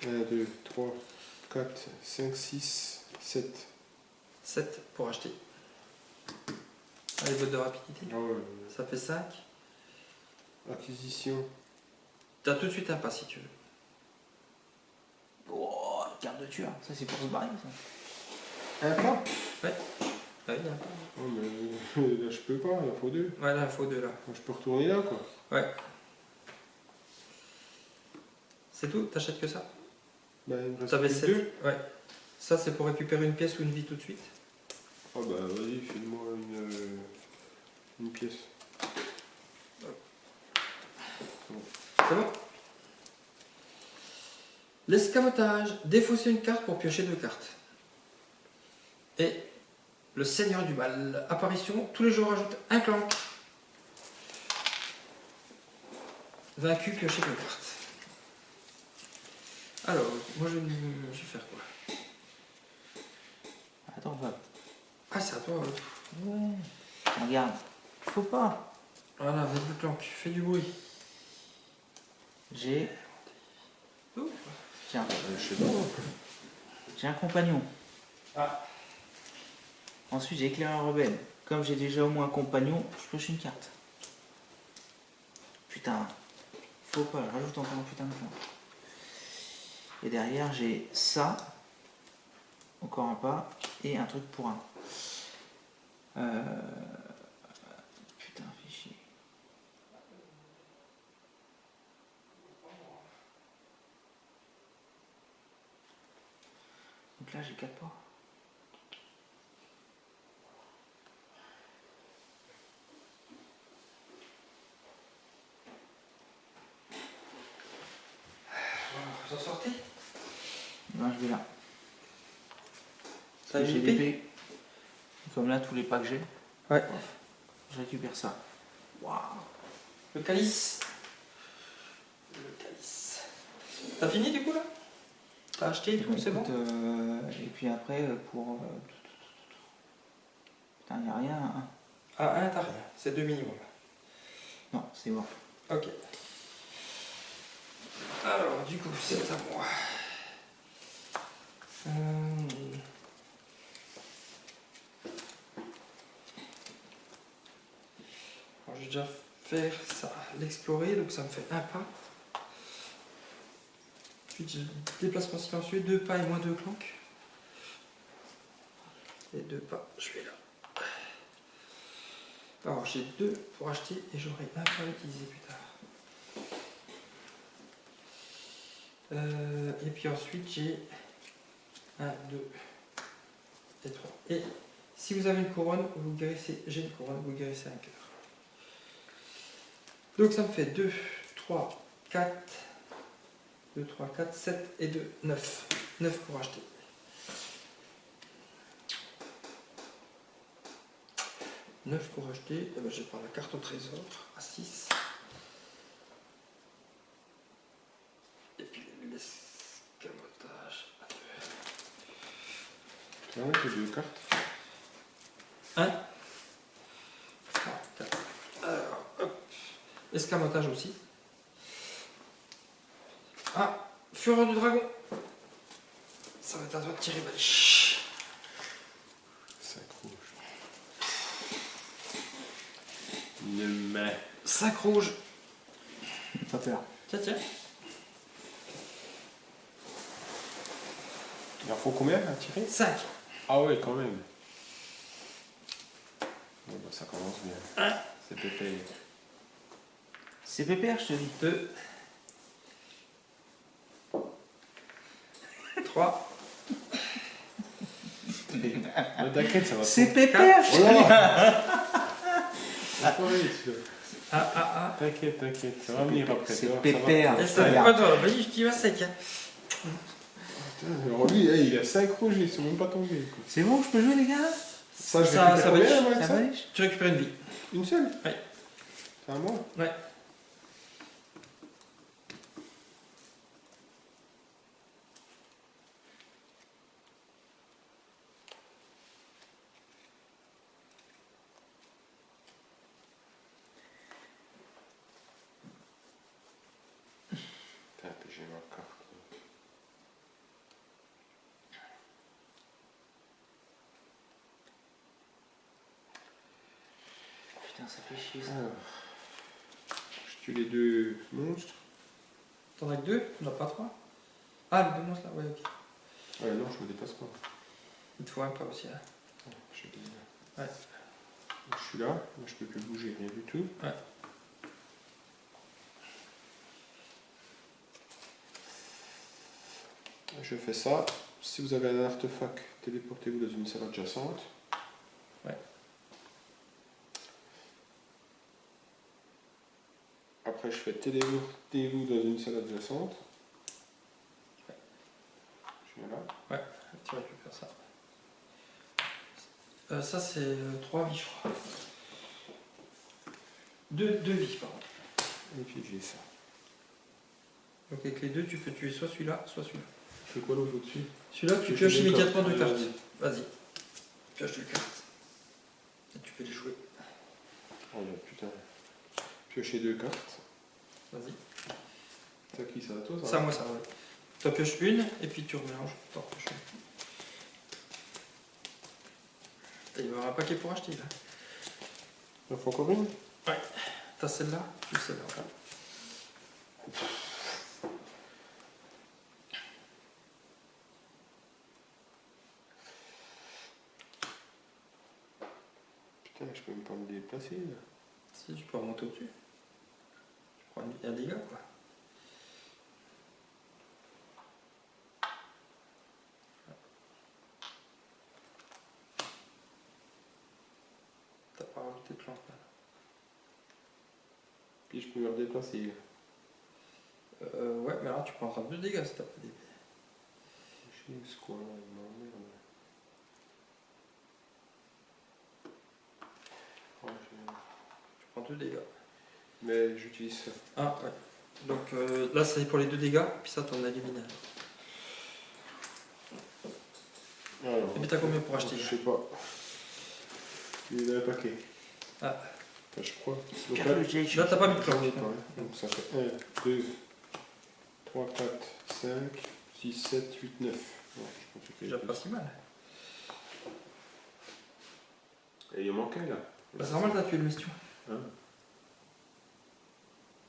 1, 2, 3, 4, 5, 6, 7. 7 pour acheter. Allez, botte de rapidité. Ah ouais, Ça fait 5. acquisition. T'as tout de suite un pas si tu veux. Oh, carte de tueur, ça c'est pour se barrer ça. Un pas. Ah oui, il y a un pas. Oh, mais là je peux pas, il en faut deux. Ouais, là, il faut deux là. Moi, je peux retourner là quoi. Ouais. C'est tout? T'achètes que ça? Bah, il me reste T'avais plus que 7. deux. Ouais. Ça, c'est pour récupérer une pièce ou une vie tout de suite? Oh bah vas-y, file-moi une pièce. C'est bon? L'escamotage. Défausser une carte pour piocher 2 cartes. Et le Seigneur du Mal. Apparition. Tous les joueurs ajoutent un clank. Vaincu, piocher 2 cartes. Alors, moi je vais faire quoi? Attends, va. Ah, c'est à toi. Ouais. Regarde. Faut pas. Voilà, avec du clank. Fais du bruit. J'ai. Oh. Tiens, Je sais pas. j'ai un compagnon. Ah. Ensuite, j'ai éclaireur rebelle. Comme j'ai déjà au moins un compagnon, je pioche une carte. Putain. Faut pas, je rajoute encore un putain de point. Et derrière, j'ai ça. Encore un pas. Et un truc pour un. Putain, fais chier. Donc là, j'ai 4 pas. Vous en sortez? Là, je vais là. Ça a J'ai une des épée? épées. Comme là, tous les pas que j'ai. Ouais. Je récupère ça. Waouh. Le calice. Le calice. T'as fini du coup là? T'as acheté et tout, c'est bon? Et puis après, pour. Putain, y a rien. Hein. Ah, un, t'as rien. C'est 2 minimum. Non, c'est bon. Ok. Alors, du coup, c'est à moi. Alors, je vais déjà faire ça, l'explorer, donc ça me fait un pas. Ensuite, j'ai le déplacement silencieux, 2 pas et moins 2 clanks. Et 2 pas, je vais là. Alors, j'ai 2 pour acheter et j'aurai un pas à utiliser plus tard. Et puis ensuite, j'ai 1, 2 et 3. Et si vous avez une couronne, vous guérissez, j'ai une couronne, vous guérissez un cœur. Donc ça me fait 2, 3, 4, 2, 3, 4, 7 et 2, 9. 9 pour acheter. Pour acheter, et ben je vais prendre la carte au trésor à 6. Et puis l'escamotage à 2. Ah ouais, j'ai deux cartes. 1, 3, 4. Alors, hop. Escamotage aussi. Ah, fureur du dragon. Ça va être à toi de tirer, Balish. 5 rouges. Une main. 5 rouges. Pas peur. Tiens, tiens. Il en faut combien à tirer? 5. Ah ouais, quand même. Bon, bah, ça commence bien. C'est pépé. C'est pépère, je te dis. 2. 3. Ne t'inquiète, ça va. C'est pépère, je te dis. T'inquiète, t'inquiète, ça va venir après. C'est tu vois, pépère. Et ça va pas toi, Balish, tu vas sec. Hein. Alors lui, il a 5 rouges, ils sont même pas tombés. Quoi. C'est bon, je peux jouer, les gars? Ça, je vais Ça récupérer va combien, être- moi, avec Ça ça va, Lich? Tu récupères une vie. Une seule? Ouais. C'est à moi? Ouais. Putain, j'ai ma carte. Putain, ça fait chier, ça. Alors, je tue les deux monstres. T'en as que 2? T'en as pas 3? Ah, le 2 monstres là, ouais, ok. Ouais, non, je me dépasse pas. Il te faut un pas aussi. Hein. J'ai dit. Ouais. Je suis là, je peux plus bouger, rien du tout. Ouais. Je fais ça. Si vous avez un artefact, téléportez-vous dans une salle adjacente. Ouais. Après, je fais téléportez-vous dans une salle adjacente. Ouais. Je viens là. Ouais, tu récupères ça. Ça, c'est 3 vies, je crois. 2 vies, pardon. Et puis j'ai ça. Donc avec les deux, tu peux tuer soit celui-là, soit celui-là. Je fais quoi l'autre au-dessus? Celui-là, tu Piocher pioches deux immédiatement cartes. 2 cartes. Vas-y. Vas-y. Pioche 2 cartes. Et tu peux les jouer. Oh là, putain. Piocher 2 cartes. Vas-y. C'est à qui ça? À toi ça? Ça, moi, ça, ouais. Tu en pioches une, et puis tu remélanges. T'en pioches une. Il va y avoir un paquet pour acheter, là. Il en faut encore une? T'as celle-là, puis celle-là. Putain, je peux même pas me déplacer là. Si, tu peux remonter au-dessus. Tu prends un dégât, quoi. T'as pas rajouté de plantes, là. Puis je peux me redéplacer. Ouais, mais alors tu prends 32 dégâts si t'as pas des... C'est quoi là? Il m'emmerde. Oh, Tu prends 2 dégâts. mais j'utilise ça. Ah, ouais. Donc là, c'est pour les 2 dégâts, puis ça, t'en as éliminé. Alors, Et puis t'as combien pour acheter? je sais pas. Il y en a un paquet. Ah. Enfin, je crois. Donc Carte de Jake. Là, t'as pas mis de j'en ai plantes. pas, hein. Donc ça fait 1, 2, 3, 4, 5, 6, 7, 8, 9. Non, je pense que C'est déjà pas si mal. Et il en manquait là. Bah, c'est normal, t'as tué le Mestion. Hein?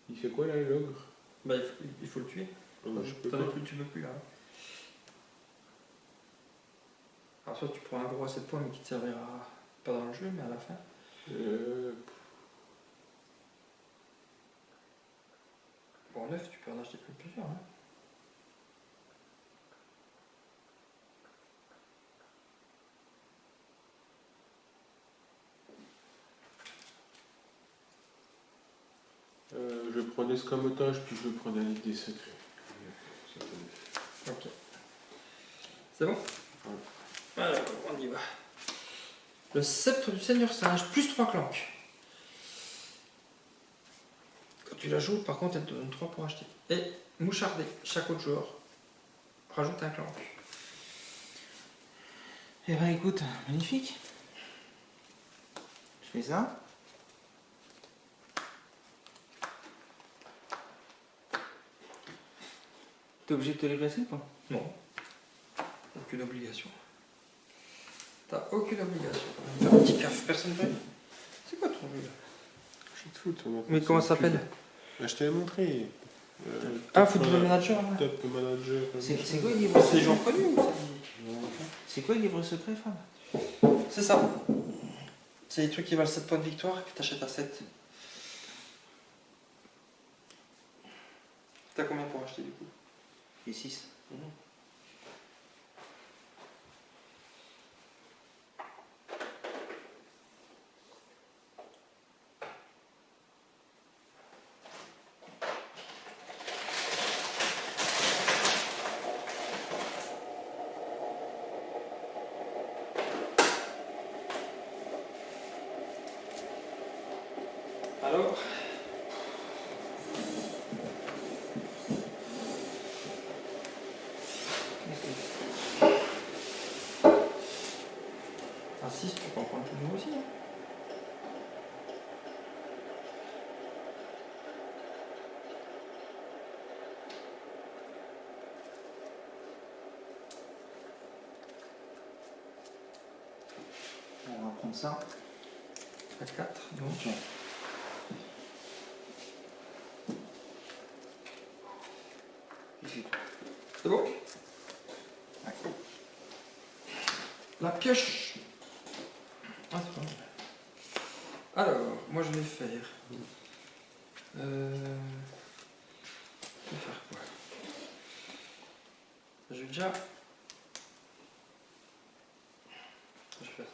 Il fait quoi là, l'ogre? Bah, il faut le tuer. Oh, je peux T'en as pas. plus, tu peux plus là. Alors, soit tu prends un gros à 7 points, mais qui te servira pas dans le jeu, mais à la fin. Bon, en 9, tu peux en acheter plusieurs. Hein. Je prends l'escamotage, puis je prends un livre des secrets. Ok. C'est bon? Alors, on y va. Le sceptre du Seigneur Sage, plus 3 clanques. Quand tu la joues, par contre, elle te donne 3 pour acheter. Et mouchardé, chaque autre joueur rajoute un clanque. Eh ben écoute, magnifique. Je fais ça. T'es obligé de te les placer ou pas? Non. Aucune obligation. T'as aucune obligation. Faire un petit caf, personne ne veut. C'est quoi ton jeu là? Je suis de foot. Mais comment ça s'appelle? Je t'avais montré. Ah, Football Manager là. Top Manager. C'est quoi le livre C'est des gens connus ou C'est quoi le livre secret, Fab? c'est ça. C'est des trucs qui valent 7 points de victoire que t'achètes à 7. T'as combien pour acheter du coup? Et 6. Alors à 6, tu peux en prendre plus aussi. Hein. On va prendre ça. À 4, donc. Ok. Et c'est tout. C'est bon? Ouais. Là, la pioche. Ah, c'est pas mal. Alors, moi je vais faire. Je vais faire quoi? Je vais déjà. Je vais faire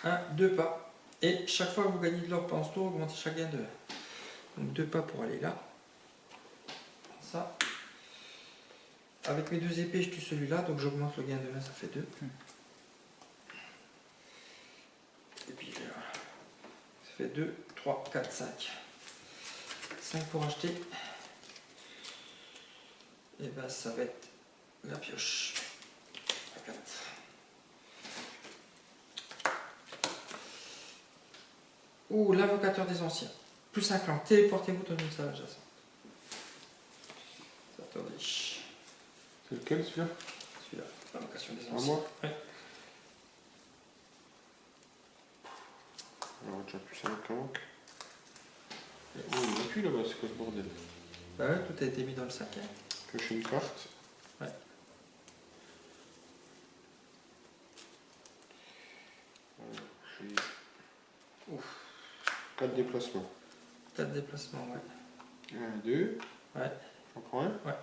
ça. 1, 2 pas. Et chaque fois que vous gagnez de l'or pendant ce tour, augmentez chaque gain de 1. Donc 2 pas pour aller là. Ça. Avec mes 2 épées, je tue celui-là, donc j'augmente le gain de 1, ça fait 2. Et puis là, ça fait 2, 3, 4, 5. 5 pour acheter. Et ben ça va être la pioche. À 4. Ouh, l'invocateur des anciens. Plus un clan. Téléportez-vous dans une salle adjacente. Attendez. C'est lequel celui-là? Celui-là, l'invocation des À anciens. moi? Ouais. Alors, déjà plus un clank. Oh, il n'y a plus là-bas, c'est quoi ce bordel? Bah ouais, tout a été mis dans le sac. Hein. Piocher une carte. Ouais. Alors, j'ai 4 déplacements. 4 déplacements, ouais. 1, 2. Ouais. J'en prends un. Ouais.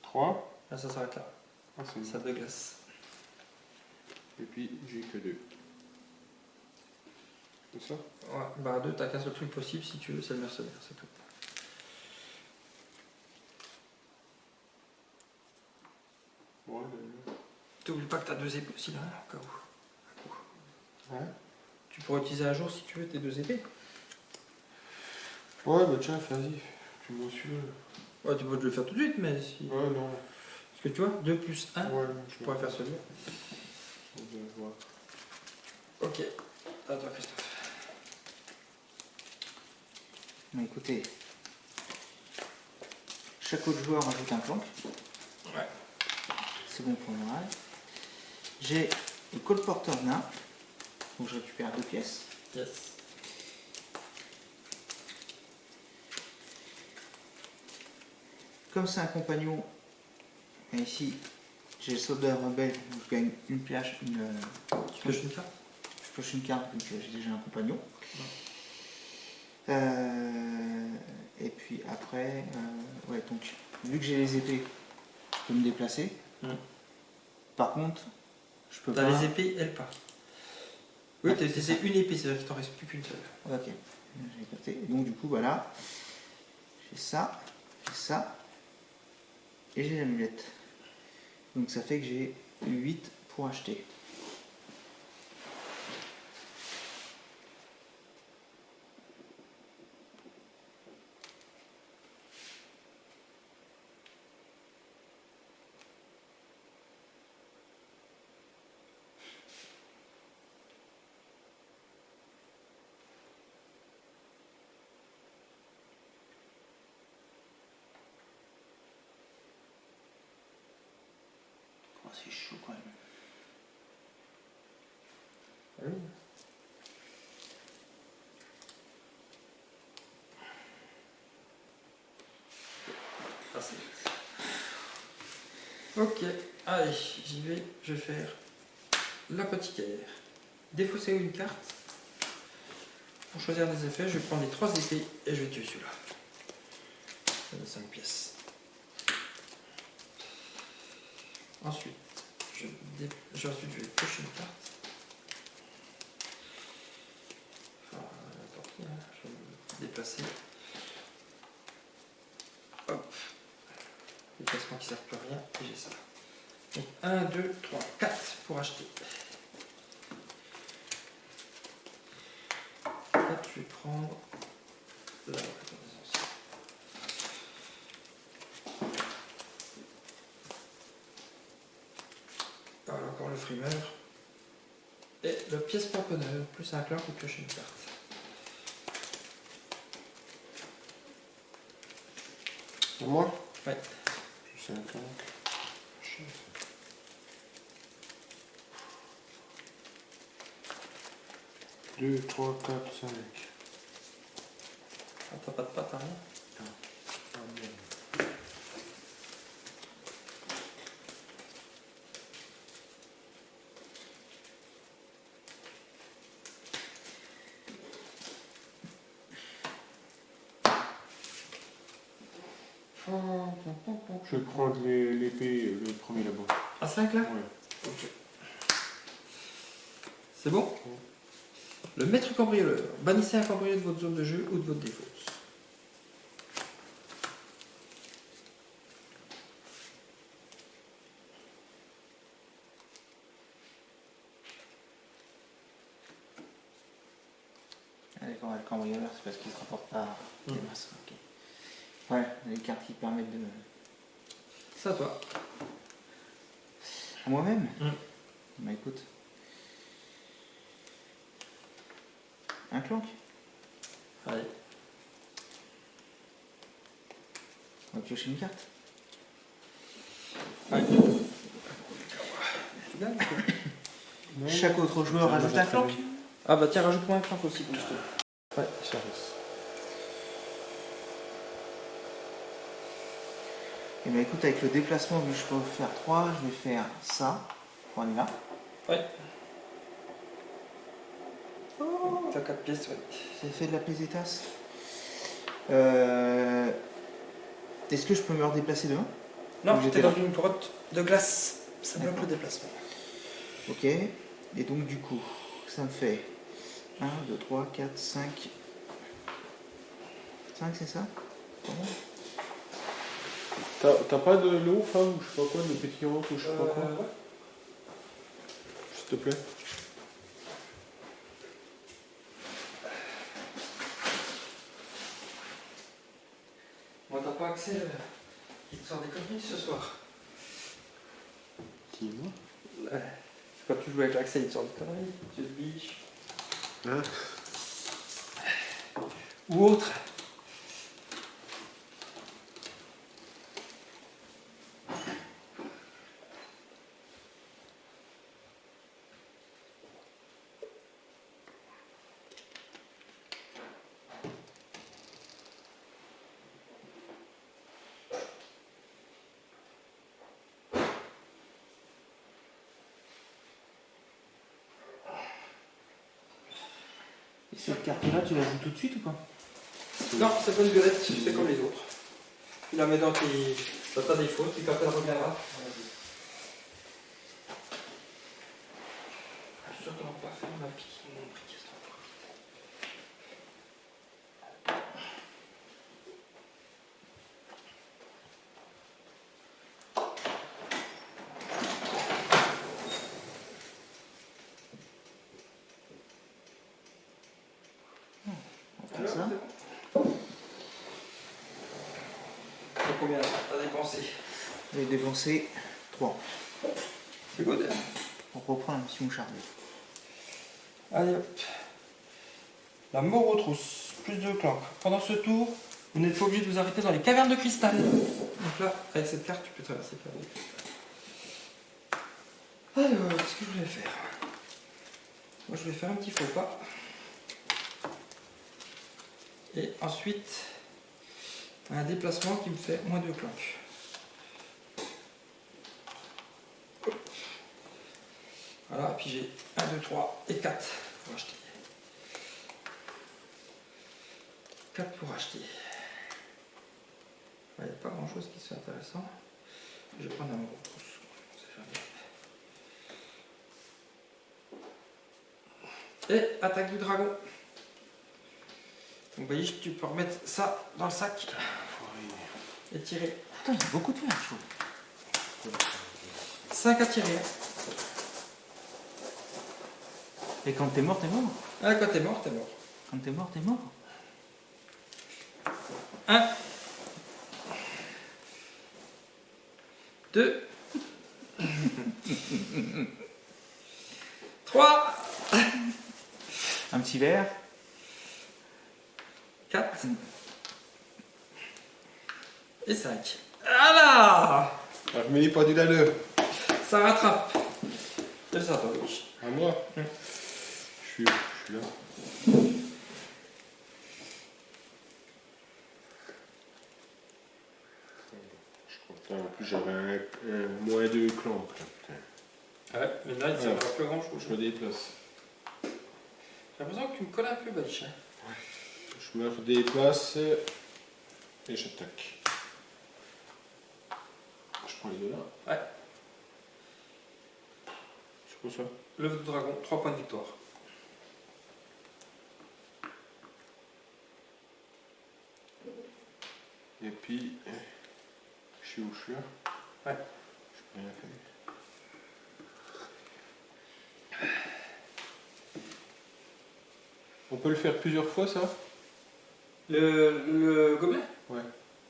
3. Là, ça s'arrête là. Ah, c'est une Salle de glace. Et puis j'ai que 2. C'est ça? Ouais, bah 2, t'as qu'un seul truc possible si tu veux, c'est le mercenaire, c'est tout. Ouais, T'oublies pas que t'as 2 épées aussi là, hein, au cas où. ouais. Tu pourrais utiliser un jour si tu veux tes 2 épées. Ouais, bah tiens, vas-y. Tu m'en suis là. Ouais, tu peux te le faire tout de suite, mais si. Ouais, non. Parce que tu vois, 2 plus 1, Ouais, tu pourrais faire celui-là. On va voir. Ok. À toi, Christophe. Mais écoutez, chaque autre joueur ajoute un plank. Ouais. C'est bon pour moi. J'ai le colporteur nain. Donc je récupère 2 pièces. Yes. Comme c'est un compagnon, et ici j'ai le soldat rebelle, donc je gagne une pièce, Tu pioches une carte? je pioche une carte, donc j'ai déjà un compagnon. Et puis après, ouais, donc vu que j'ai les épées, je peux me déplacer. Par contre, je peux T'as pas. les épées, elles pas. Oui, Ouais, t'as c'est utilisé ça. une épée, c'est-à-dire qu'il t'en reste plus qu'une seule. Ok, j'ai capté. Et donc du coup, voilà, j'ai ça, et j'ai l'amulette. Donc ça fait que j'ai 8 pour acheter. Oh, c'est chaud quand même. Ah oui. Ah, c'est vite. Ok, allez, j'y vais, je vais faire l'apothicaire. Défausser une carte. Pour choisir des effets, je vais prendre les 3 épées et je vais tuer celui-là. Ça donne 5 pièces. Ensuite, je vais piocher une carte. Enfin, n'importe qui, hein. Je vais me déplacer. Hop. Déplacement qui ne sert plus à rien et j'ai ça. Donc 1, 2, 3, 4 pour acheter. 4, je vais prendre la attends, voilà, encore le frimeur. Et le pièce paponneur, plus un clan pour piocher une carte. Pour moi? Ouais. Je sais un clank. 2, 3, 4, 5. Ah, t'as pas de patte, rien? Ah, merde. Je vais prendre l'épée, le premier là-bas. À 5 là? Ouais. Ok. C'est bon? Le maître cambrioleur. Bannissez un cambrioleur de votre zone de jeu ou de votre défausse. Ah, d'accord, le cambrioleur, c'est parce qu'il ne rapporte pas des masses. Ok. Ouais, les cartes qui permettent de. C'est à toi. À moi-même Mm. Bah écoute. Un clank. Allez. On va piocher une carte. Ouais. Tu gagnes ou quoi? Non, Chaque autre joueur ça, rajoute moi, un clank. Ah bah tiens, rajoute-moi un crank aussi pour jeter. Ouais, ça reste. Et bah écoute, avec le déplacement, vu que je peux faire 3, je vais faire ça. On est là. Ouais. T'as 4 pièces, ouais. Ça fait de la pesetas. Est-ce que je peux me redéplacer demain? Non, Donc, j'étais j'étais dans une grotte de glace. Ça bloque D'accord. le déplacement. Ok. Et donc du coup, ça me fait 1, 2, 3, 4, 5. 5 c'est ça? Pardon. T'as pas de l'eau, enfin, ou je sais pas quoi, de pétillante, ou je sais pas quoi? Ouais. S'il te plaît. Moi, t'as pas accès. Il te sort des conneries ce soir. Qui, moi? Ouais. Quand tu joues avec l'accès, il te sort des conneries. Tu te biches. Hein? Ou autre. Et cette carte-là, tu la joues tout de suite ou pas? Non, c'est pas une violette, tu fais comme les autres. Tu la mets dans ta défaut, puis quand elle reviendra. Je suis sûr qu'on va pas faire ma pique. Mon briquet, c'est encore. Comme ça. C'est combien t'as dépensé? J'ai dépensé 3 C'est good. pour reprendre un petit mouchard. Allez hop. La mort aux trousses, plus de clank. Pendant ce tour, vous n'êtes pas obligé de vous arrêter dans les cavernes de cristal. Donc là, avec cette carte, tu peux traverser les cavernes de cristal. Alors, qu'est-ce que je voulais faire? Moi, je voulais faire un petit faux pas. Et ensuite, un déplacement qui me fait moins de clank. Voilà, et puis j'ai 1, 2, 3 et 4 pour acheter. 4 pour acheter. Il n'y a pas grand chose qui soit intéressant. Je vais prendre un gros pouce. On sait jamais. Et attaque du dragon. Donc voyez, tu peux remettre ça dans le sac et tirer. Putain, il y a beaucoup de verre chaud. 5 à tirer. Et quand t'es mort, t'es mort. Ah, quand t'es mort, t'es mort. Quand t'es mort, t'es mort. 1, 2, 3, Un petit verre. 4 et 5. Voilà! Ah, je m'ai pas dit d'aller. Ça rattrape. C'est ça, toi, oui. À moi? Mm. Je suis là. Je crois que en plus j'avais un moins 2 clank. Ouais, mais là, il sert pas plus grand chose. Je me déplace. J'ai l'impression que tu me colles un peu, Baïch. Je me redéplace et j'attaque. prends les deux là. Ouais. C'est quoi ça? L'œuf de dragon, 3 points de victoire. Et puis, je suis où je suis là? Ouais. Je peux rien faire. On peut le faire plusieurs fois ça? Le gobelet? Ouais.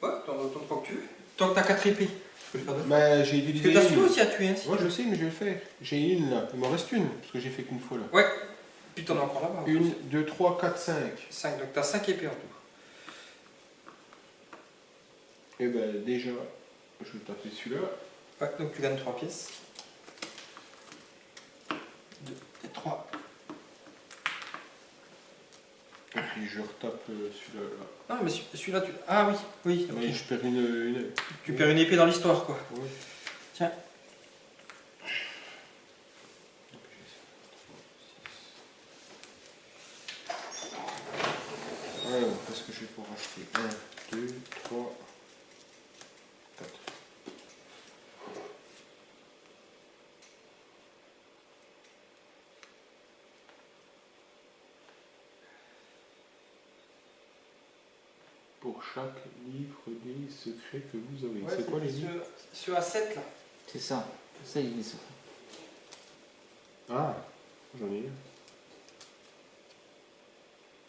Ouais, tant de fois que tu veux. Tant que t'as 4 épées. Tu peux le faire deux fois. Bah j'ai Parce utilisé que t'as une. celui aussi à tuer, hein, si Ouais tu je veux. sais mais je vais le faire. J'ai une là, il m'en reste une, parce que j'ai fait qu'une fois là. Ouais. Puis t'en as encore là-bas. 1, 2, 3, 4, 5. 5, donc t'as 5 épées en tout. Et ben déjà, je vais taper celui-là. Ouais, donc tu gagnes 3 pièces. 2 et 3. Et puis je retape celui-là. Là. Ah, mais celui-là, tu. Ah oui, oui. ok. Mais je perds une... Tu perds une épée dans l'histoire, quoi. Ouais. Tiens. Alors, qu'est-ce que j'ai pour acheter? 1, 2, 3, 4. Pour chaque livre des secrets que vous avez. Ouais, c'est quoi les livres? Ceux à 7 là. C'est ça. Ça, il est ça. Ah, j'en ai un.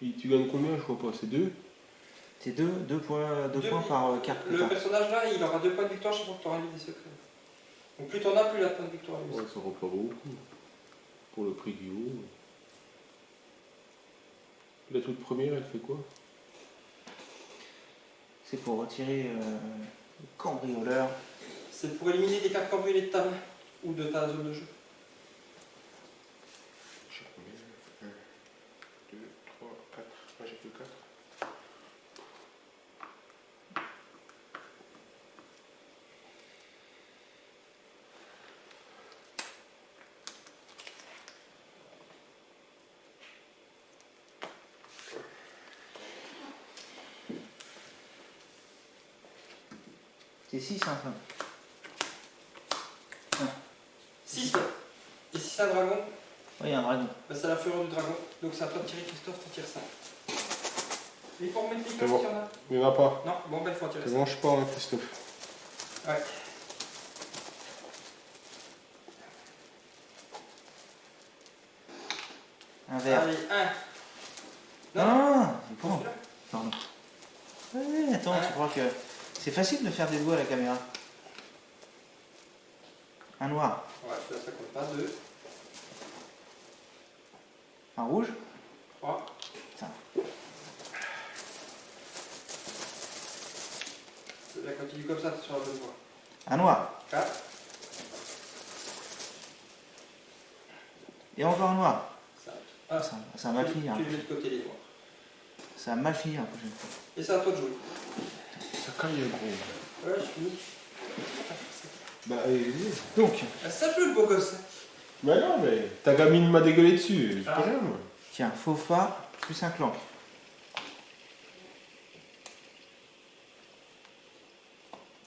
Et tu gagnes combien? Je vois pas, c'est 2? C'est deux points par carte. que Le t'as. personnage là, il aura 2 points de victoire chaque fois que tu auras un livre des secrets. Donc plus t'en as, plus il a de points de victoire. lui. Ouais, ça vaut pas beaucoup. Pour le prix du haut. La toute première, elle fait quoi? C'est pour retirer le cambrioleur. C'est pour éliminer des cartes cambriolées de ta main ou de ta zone de jeu. Je sais combien? 1, 2, 3, 4. Ah, j'ai que 4. C'est 6 hein, ça. 6. Et si c'est un dragon, Oui, il y a un dragon. bah, c'est la fureur du dragon. Donc c'est à toi de tirer, Christophe, tu tires 5. Il faut remettre les C'est codes bon. s'il y en a. Il n'y en a pas. Non, bon ben il faut en tirer C'est 5. bon, je pars, hein, Christophe. Ouais. Un verre. Allez, 1. Non, c'est bon. Celui-là. Pardon. Ouais, attends, tu crois que c'est facile de faire des doigts à la caméra? Un noir. Ouais, ça compte pas. 2, Un rouge. 3. Putain. Là, continue comme ça, tu sur la bonne voie. Un noir. 4. Et encore un noir. 5. Ah, Ça va mal finir. Tu les mets de côté les noirs. Ça va mal finir la prochaine fois. Et c'est à toi de jouer. Ça caille gros. Ouais, je finis. Bah, Donc, Ah, ça joue le beau gosse. bah non, mais ta gamine m'a dégueulé dessus. Je peux Ah. rien, moi. tiens, faux fa plus un clan.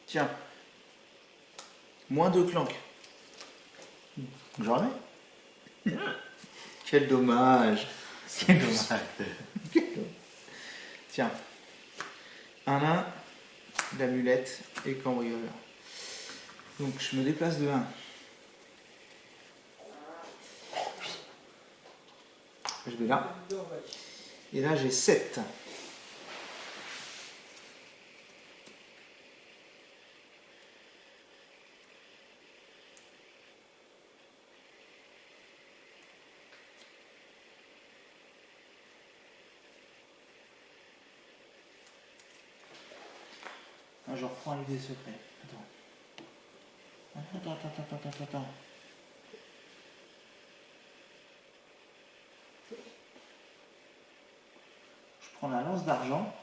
Tiens. Moins 2 clanques. J'en ai. Quel dommage. Quel dommage. Tiens. Un nain, l'amulette et le cambrioleur. Donc je me déplace de 1. Je vais là. Et là j'ai 7. Ah, je reprends l'idée secret. Attends. Je prends la lance d'argent.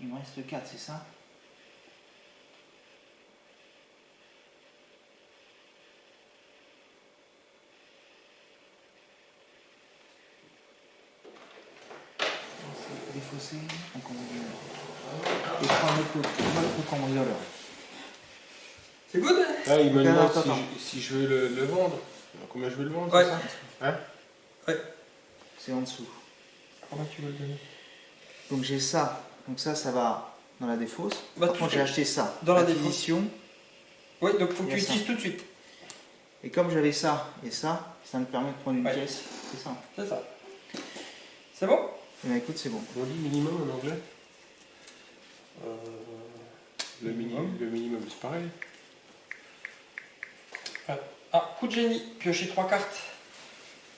Il me reste 4, c'est ça? Défaussé, donc on va dire Et prends le coup en rigoleur. C'est good? Ah, il me demande Attends. si je veux le vendre. Combien je veux le vendre, Ouais. c'est ça? Hein? C'est en dessous. Comment tu veux le donner? Donc j'ai ça. Donc ça va dans la défausse. Bah, Par tu contre, fais j'ai acheté ça. dans la défausse. Acquisition. Oui, donc faut que Il y a tu ça. utilises tout de suite. Et comme j'avais ça et ça me permet de prendre une Ouais. pièce. C'est ça. C'est ça. C'est bon? Eh bien, écoute, c'est bon. On dit minimum en anglais? Minimum. Le minimum, c'est pareil. Ah, coup de génie, piocher 3 cartes.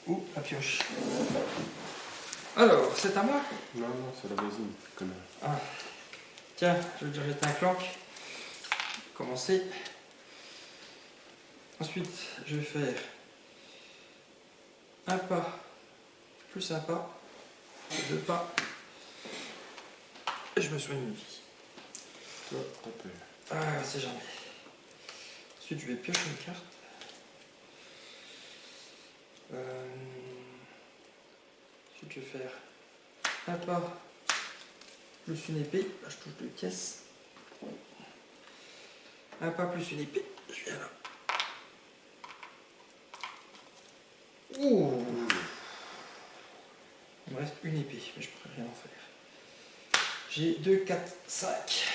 Ou la pioche. Alors, c'est à moi. Non, c'est la voisine, connard. Ah. Tiens, je vais déjà mettre un clank. Commencer. Ensuite, je vais faire un pas, plus un pas, 2 pas. Et je me soigne une vie. Toi, t'as peur. Ah, c'est jamais. Ensuite, je vais piocher une carte. Ensuite, je vais faire un pas plus une épée. Là, je touche 2 pièces. Un pas plus une épée. Je viens là. Ouh. Il me reste une épée, mais je ne pourrais rien en faire. J'ai 2, 4, 5.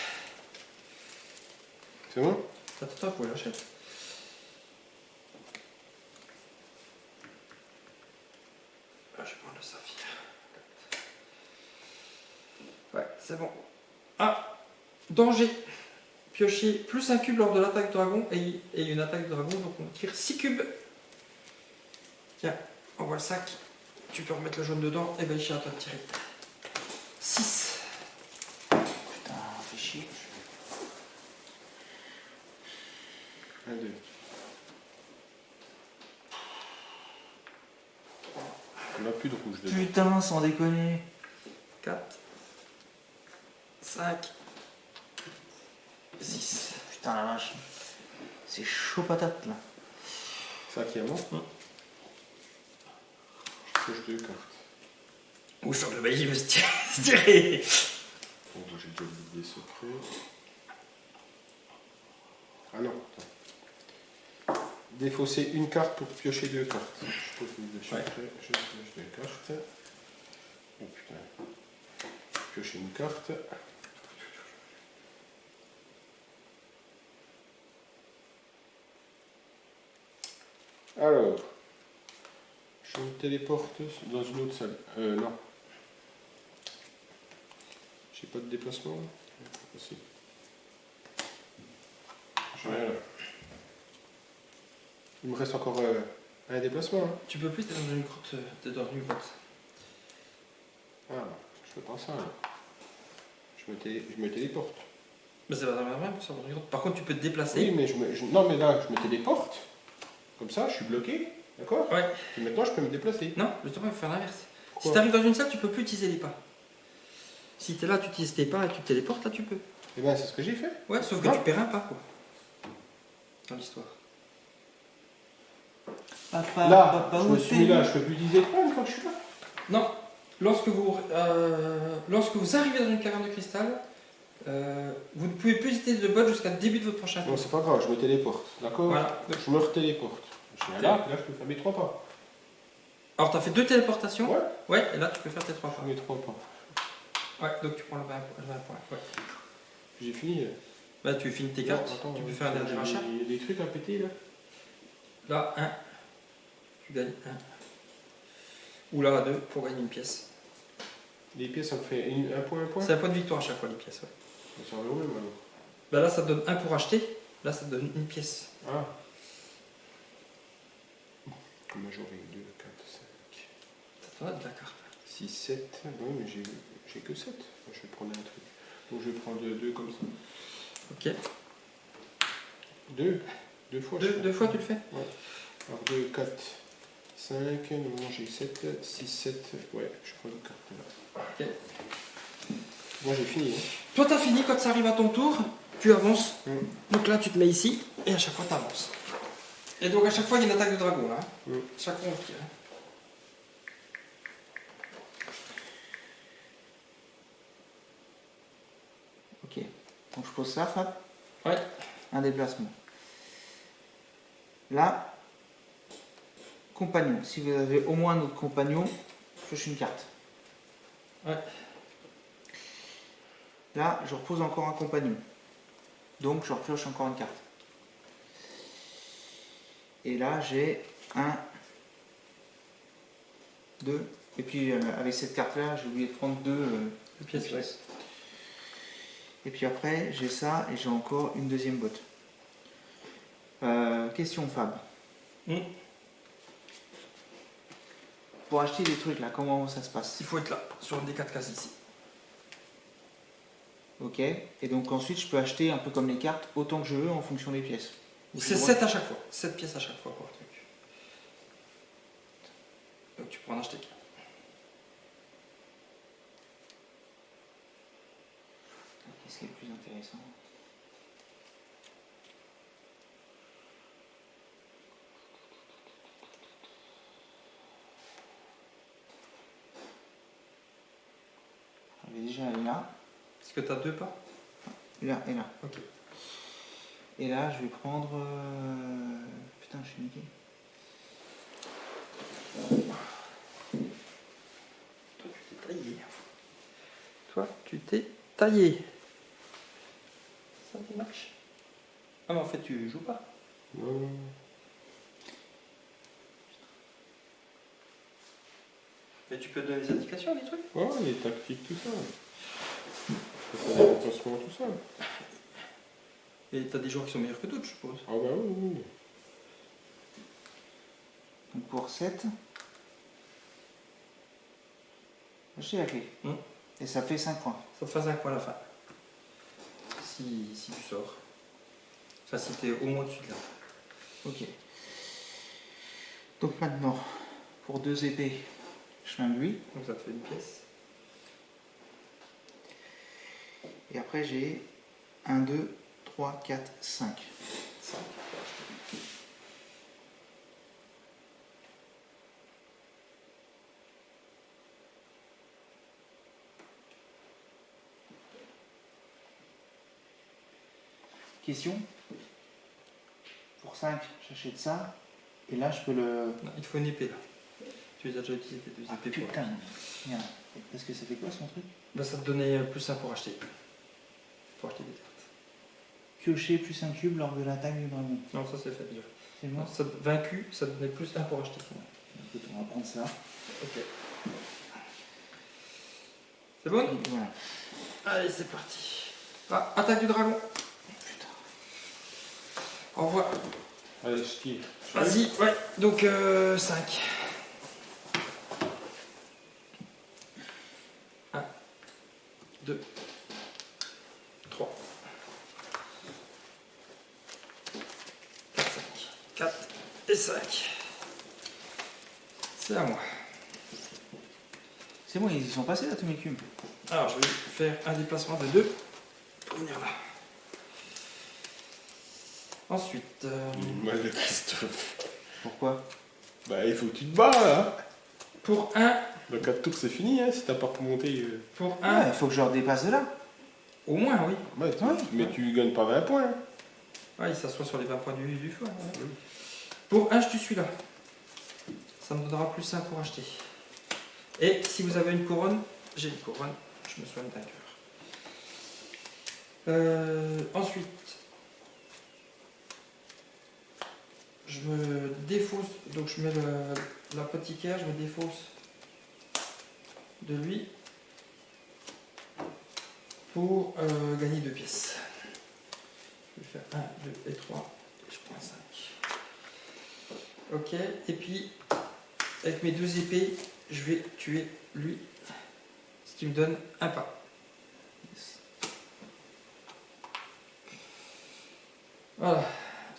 C'est bon? Attends, vous pouvez l'acheter. Ah, je vais prendre le saphir. Ouais, c'est bon. Ah, danger. Piocher plus un cube lors de l'attaque dragon et une attaque dragon, donc on tire 6 cubes. Tiens, on voit le sac. Tu peux remettre le jaune dedans et ben ici à toi de tirer. 6. Putain, fais chier. 1, 2. On n'a plus de rouge dedans. Putain, sans déconner. 4. 5. 6. Putain, la vache. C'est chaud patate là. Ça qui est moi? Je touche 2 cartes. Ou sur le magie, il veut se tirer. Bon, moi j'ai déjà oublié des secrets. Ah non, attends. Défausser une carte pour piocher 2 cartes. Je pose le secret, je pioche 2 cartes. Oh putain. Piocher une carte. Alors, je me téléporte dans une autre salle. Non. J'ai pas de déplacement là? Si. J'ai rien là. Il me reste encore un déplacement. Hein. Tu peux plus, t'es dans une grotte. T'es dans une grotte. Ah, je fais pas ça là. Je me téléporte. Mais c'est pas la même ça, dans une grotte. Par contre, tu peux te déplacer. Oui, mais non, mais là, je me téléporte. Comme ça, je suis bloqué. D'accord? Ouais. Et maintenant, je peux me déplacer. Non, justement, il faut faire l'inverse. Pourquoi? Si tu arrives dans une salle, tu peux plus utiliser les pas. Si tu es là, tu utilises tes pas et tu te téléportes, là, tu peux. Eh bien, c'est ce que j'ai fait. Ouais, sauf que Non. tu perds un pas, quoi. Dans l'histoire. Là, je me suis mis là, je peux plus utiliser le pas une fois que je suis là. Non. Lorsque vous arrivez dans une caverne de cristal, vous ne pouvez plus utiliser de bot jusqu'à le début de votre prochain tour. Non, c'est pas grave, je me téléporte. D'accord? Voilà. Je me retéléporte. Je suis là, puis là, je peux faire mes 3 pas. Alors, tu as fait 2 téléportations. Ouais. Ouais, et là, tu peux faire tes 3 Je pas. fais mes 3 pas. Ouais, donc tu prends le 20 points. Ouais. J'ai fini. Là, tu finis tes cartes. Attends, tu peux faire un dernier j'ai achat. des trucs à péter là. Là, 1. Tu gagnes 1. Ou là, 2 pour gagner une pièce. Les pièces, ça me fait un point, un point. C'est un point de victoire à chaque fois, les pièces. Ouais. Ça revient au même alors. Bah là, ça te donne 1 pour acheter. Là, ça te donne une pièce. Ah. Comment j'aurai 2, 4, 5, Ça te donne de la carte. 6, 7. Non, mais j'ai que 7. Je vais prendre un truc. Donc je vais prendre 2 comme ça. Ok. 2 fois. Deux fois, tu le fais. Alors 2, 4, 5. Normalement j'ai 7, 6, 7. Ouais, je prends une carte là. Ok. Moi j'ai fini. Hein. Toi, t'as fini. Quand ça arrive à ton tour, tu avances. Mm. Donc là, tu te mets ici. Et à chaque fois, tu avances. Et donc, à chaque fois, il y a une attaque de dragon. Là. Mm. Chaque fois, on tire. Ok. Donc je pose ça, Fab. Ouais. Un déplacement. Là, compagnon. Si vous avez au moins un autre compagnon, pioche une carte. Ouais. Là, je repose encore un compagnon. Donc je repioche encore une carte. Et là, j'ai 1, 2. Et puis avec cette carte-là, j'ai oublié de prendre 2 pièces. Ouais. Et puis après, j'ai ça et j'ai encore une deuxième botte. Question Fab. Pour acheter des trucs là, comment ça se passe? Il faut être là, sur des 4 cases ici. Ok. Et donc ensuite, je peux acheter un peu comme les cartes, autant que je veux en fonction des pièces. C'est 7 à chaque fois. 7 pièces à chaque fois pour le truc. Donc tu peux en acheter qu'un. Qu'est-ce qui est le plus intéressant? Déjà, elle est là. Est-ce que tu as 2 pas? Là et là. Ok. Et là, je vais prendre... Putain, je suis niqué. Toi, tu t'es taillé. Toi, tu t'es taillé. Ça marche. Ah, mais en fait, tu joues pas. Non. Mais tu peux donner des indications, des trucs. Ouais, les tactiques, tout ça. Tu peux faire des déplacements, tout ça. Et t'as des joueurs qui sont meilleurs que d'autres, je suppose. Ah bah oui, oui. Donc pour 7, j'ai la clé. Et ça fait 5 points. Ça te fait 5 points à la fin. Si tu sors. Enfin, si t'es au moins au-dessus de là. Ok. Donc maintenant, pour 2 épées, je mets lui. Donc ça te fait une pièce. Et après, j'ai 1, 2, 3, 4, 5. 5. Question. Pour 5, j'achète ça. Et là, je peux le... Non, il te faut une épée là. Tu les as déjà utilisées tes 2 Ah épées. putain. Merde. Parce que ça fait quoi son truc? Bah, ça te donnait plus 1 pour acheter. Pour acheter des cartes. Piocher plus un cube lors de l'attaque du dragon. Non, ça c'est fait déjà. C'est bon? Non, vaincu, ça te donnait plus 1 pour acheter. Écoute, on va prendre ça. Ok. C'est bon? Et voilà. Allez, c'est parti. Ah, attaque du dragon. Putain. Au revoir. Allez, je tire. Vas-y, ouais. Donc 5. 1, 2, 3, 4, 5. 4 et 5. C'est à moi. C'est bon, ils y sont passés là tous mes cubes. Alors, je vais faire un déplacement de 2 pour venir là. Ensuite, Mal de Christophe. Pourquoi? Bah, il faut que tu te bats là. pour 1, Dans 4 tours, c'est fini, hein, si t'as pas remonté. pour Ah, 1, il faut que je leur dépasse de là. au moins, oui. Ouais, Ouais. mais tu gagnes pas 20 points. Hein. Ouais, il s'assoit sur les 20 points du feu. Ouais. Pour 1, je te suis là. Ça me donnera plus 1 pour acheter. Et si vous avez une couronne, j'ai une couronne, je me soigne d'un cœur. Ensuite, je me défausse, donc je mets l'apothicaire, je me défausse de lui pour gagner 2 pièces. Je vais faire 1, 2 et 3, et je prends 5. Ok, et puis avec mes 2 épées, je vais tuer lui, ce qui me donne 1 pas. Voilà,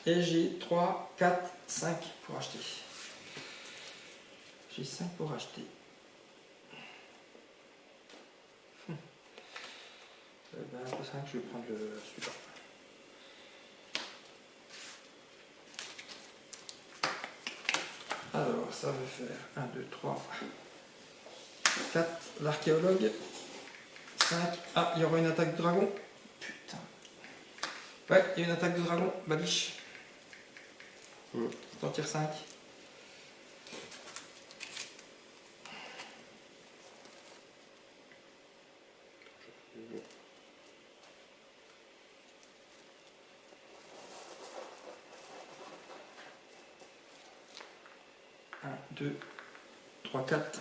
et j'ai 3, 4, 5 pour acheter. J'ai 5 pour acheter. Ben, pour 5, je vais prendre le suivant. Alors, ça veut faire 1, 2, 3, 4, l'archéologue, 5, ah, il y aura une attaque de dragon, Putain. Ouais, il y a une attaque de dragon, Babiche. Mm. T'en tires 5. Un, 2, 3, 4.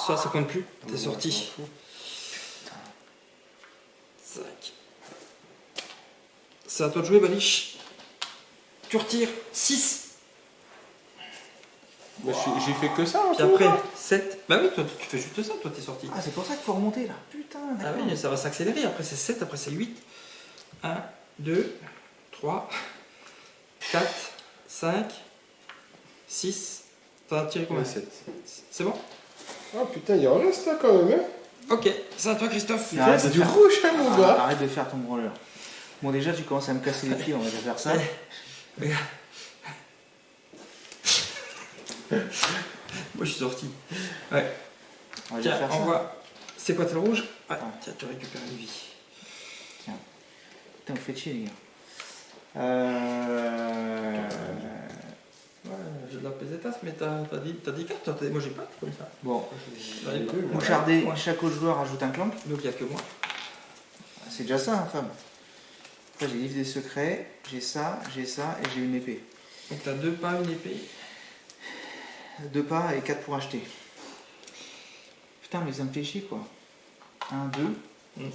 Ça compte plus. T'es sorti. 5. C'est à toi de jouer, Baliche. Tu retires 6. Mais j'ai fait que ça en Puis tout, après, là. 7. Bah oui, toi, tu fais juste ça, toi, t'es sorti. Ah, c'est pour ça qu'il faut remonter là. Putain, Ah d'accord. oui, ça va s'accélérer. Après, c'est 7, après, c'est 8. 1, 2, 3, 4, 5, 6. T'en as tiré combien? 7. C'est bon? Ah putain, il en reste là quand même, hein. Ok, c'est à toi, Christophe. Il Arrête reste de du faire- rouge, hein, mon Ah, gars. arrête de faire ton branleur. Bon, déjà, tu commences à me casser les pieds, on va déjà faire ça. Regarde. Moi, je suis sorti. Ouais. On va déjà Tiens, faire ça. envoie. C'est quoi, t'es le rouge? Ouais. Ah. Tiens, tu récupères une vie. Putain, vous faites chier, les gars. Ouais, j'ai de la pesetas, mais t'as des cartes, toi, moi j'ai pas comme ça. Bon, J'en ai pas. mouchardé, Ouais. chaque autre joueur ajoute un clank. Donc il n'y a que moi. C'est déjà ça, hein, femme. Après, j'ai livre des secrets, j'ai ça et j'ai une épée. Donc t'as 2 pas, une épée. 2 pas et 4 pour acheter. Putain, mais ça me fait chier, quoi. 1, 2. Mm.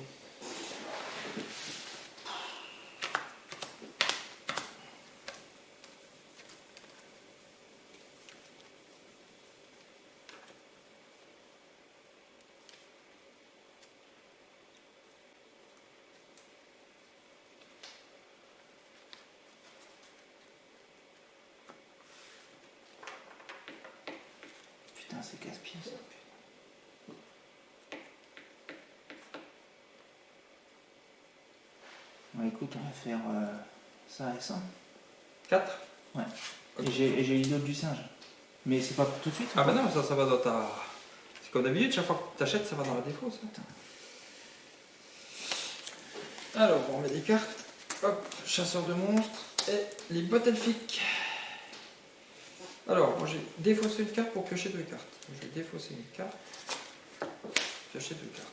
Putain, c'est casse-pied, ça. Bon, écoute, on va faire ça et ça. 4. Ouais. Ok. Et j'ai l'idole du singe. Mais c'est pas pour tout de suite. Ah bah non, ça va dans ta. C'est comme d'habitude, chaque fois que tu achètes, ça va dans la défaut, ça. Alors, on met des cartes. Hop, chasseur de monstres et les bottes elfiques. Alors, moi j'ai défaussé une carte pour piocher 2 cartes. Je vais défausser une carte, piocher 2 cartes.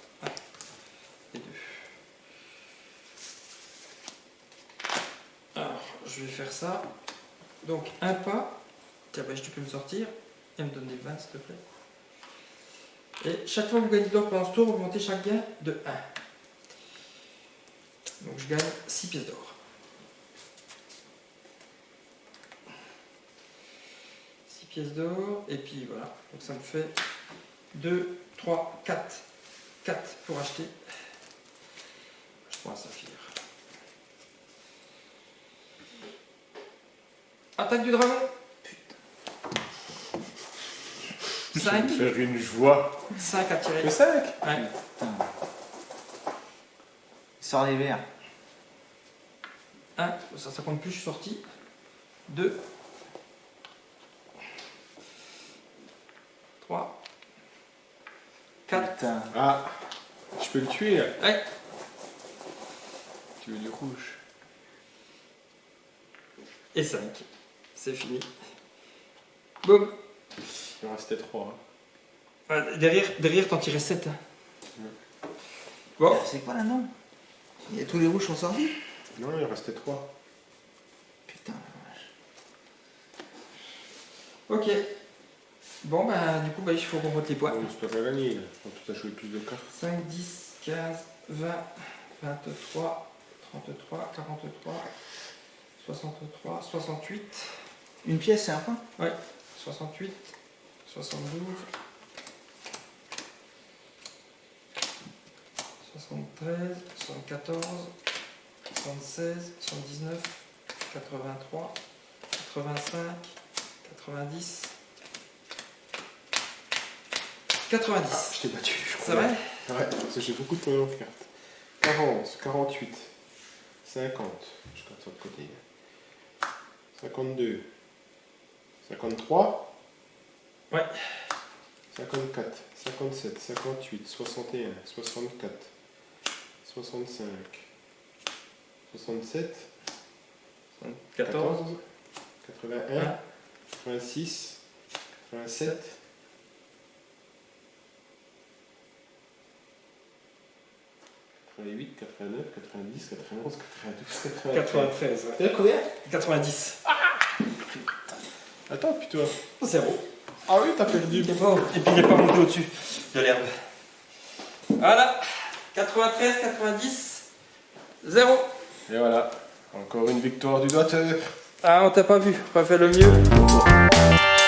1 et 2. Alors, je vais faire ça. Donc, un pas. Tiens, bah, tu peux me sortir et me donner 20 s'il te plaît. Et chaque fois que vous gagnez d'or pendant ce tour, augmentez chaque gain de 1. Donc je gagne 6 pièces d'or. 6 pièces d'or, et puis voilà. Donc ça me fait 2, 3, 4. 4 pour acheter. Je prends un saphir. Attaque du dragon. 5. Faire une joie. 5 à tirer. Le 5. Ouais. Putain. Sors les verres. 1, ça compte plus, je suis sorti. 2, 3, 4. Putain. Ah, je peux le tuer là. Ouais. Tu veux du rouge? Et 5. C'est fini. Boum. Il en restait 3. Derrière t'en tirais 7. Bon. C'est quoi là, non? Et tous les rouges sont sortis? Non, il en restait 3. Putain. Ok. Bon, bah, du coup, bah, il faut qu'on vote les points. On ne peut pas gagner là. Quand tu as joué plus de cartes. 5, 10, 15, 20, 23, 33, 43, 63, 68. Une pièce, c'est un point? Ouais. 68, 72, 73, 74, 76, 79, 83, 85, 90, 90. Je t'ai battu, je crois. C'est vrai? Ouais, parce que j'ai beaucoup de points de cartes. 40, 48, 50. Je compte ça de côté. 52, 53. Ouais. 54, 57, 58, 61, 64, 65, 67, 14, 81, 86, 87, 88, 89, 90, 91, 92, 93. T'as combien? 90. Attends, puis toi? 0. Ah oui, t'as perdu. Et puis il n'est pas monté au-dessus de l'herbe. Voilà. 93, 90, 0. Et voilà, encore une victoire du doigteur. Ah, on t'a pas vu. On va faire le mieux.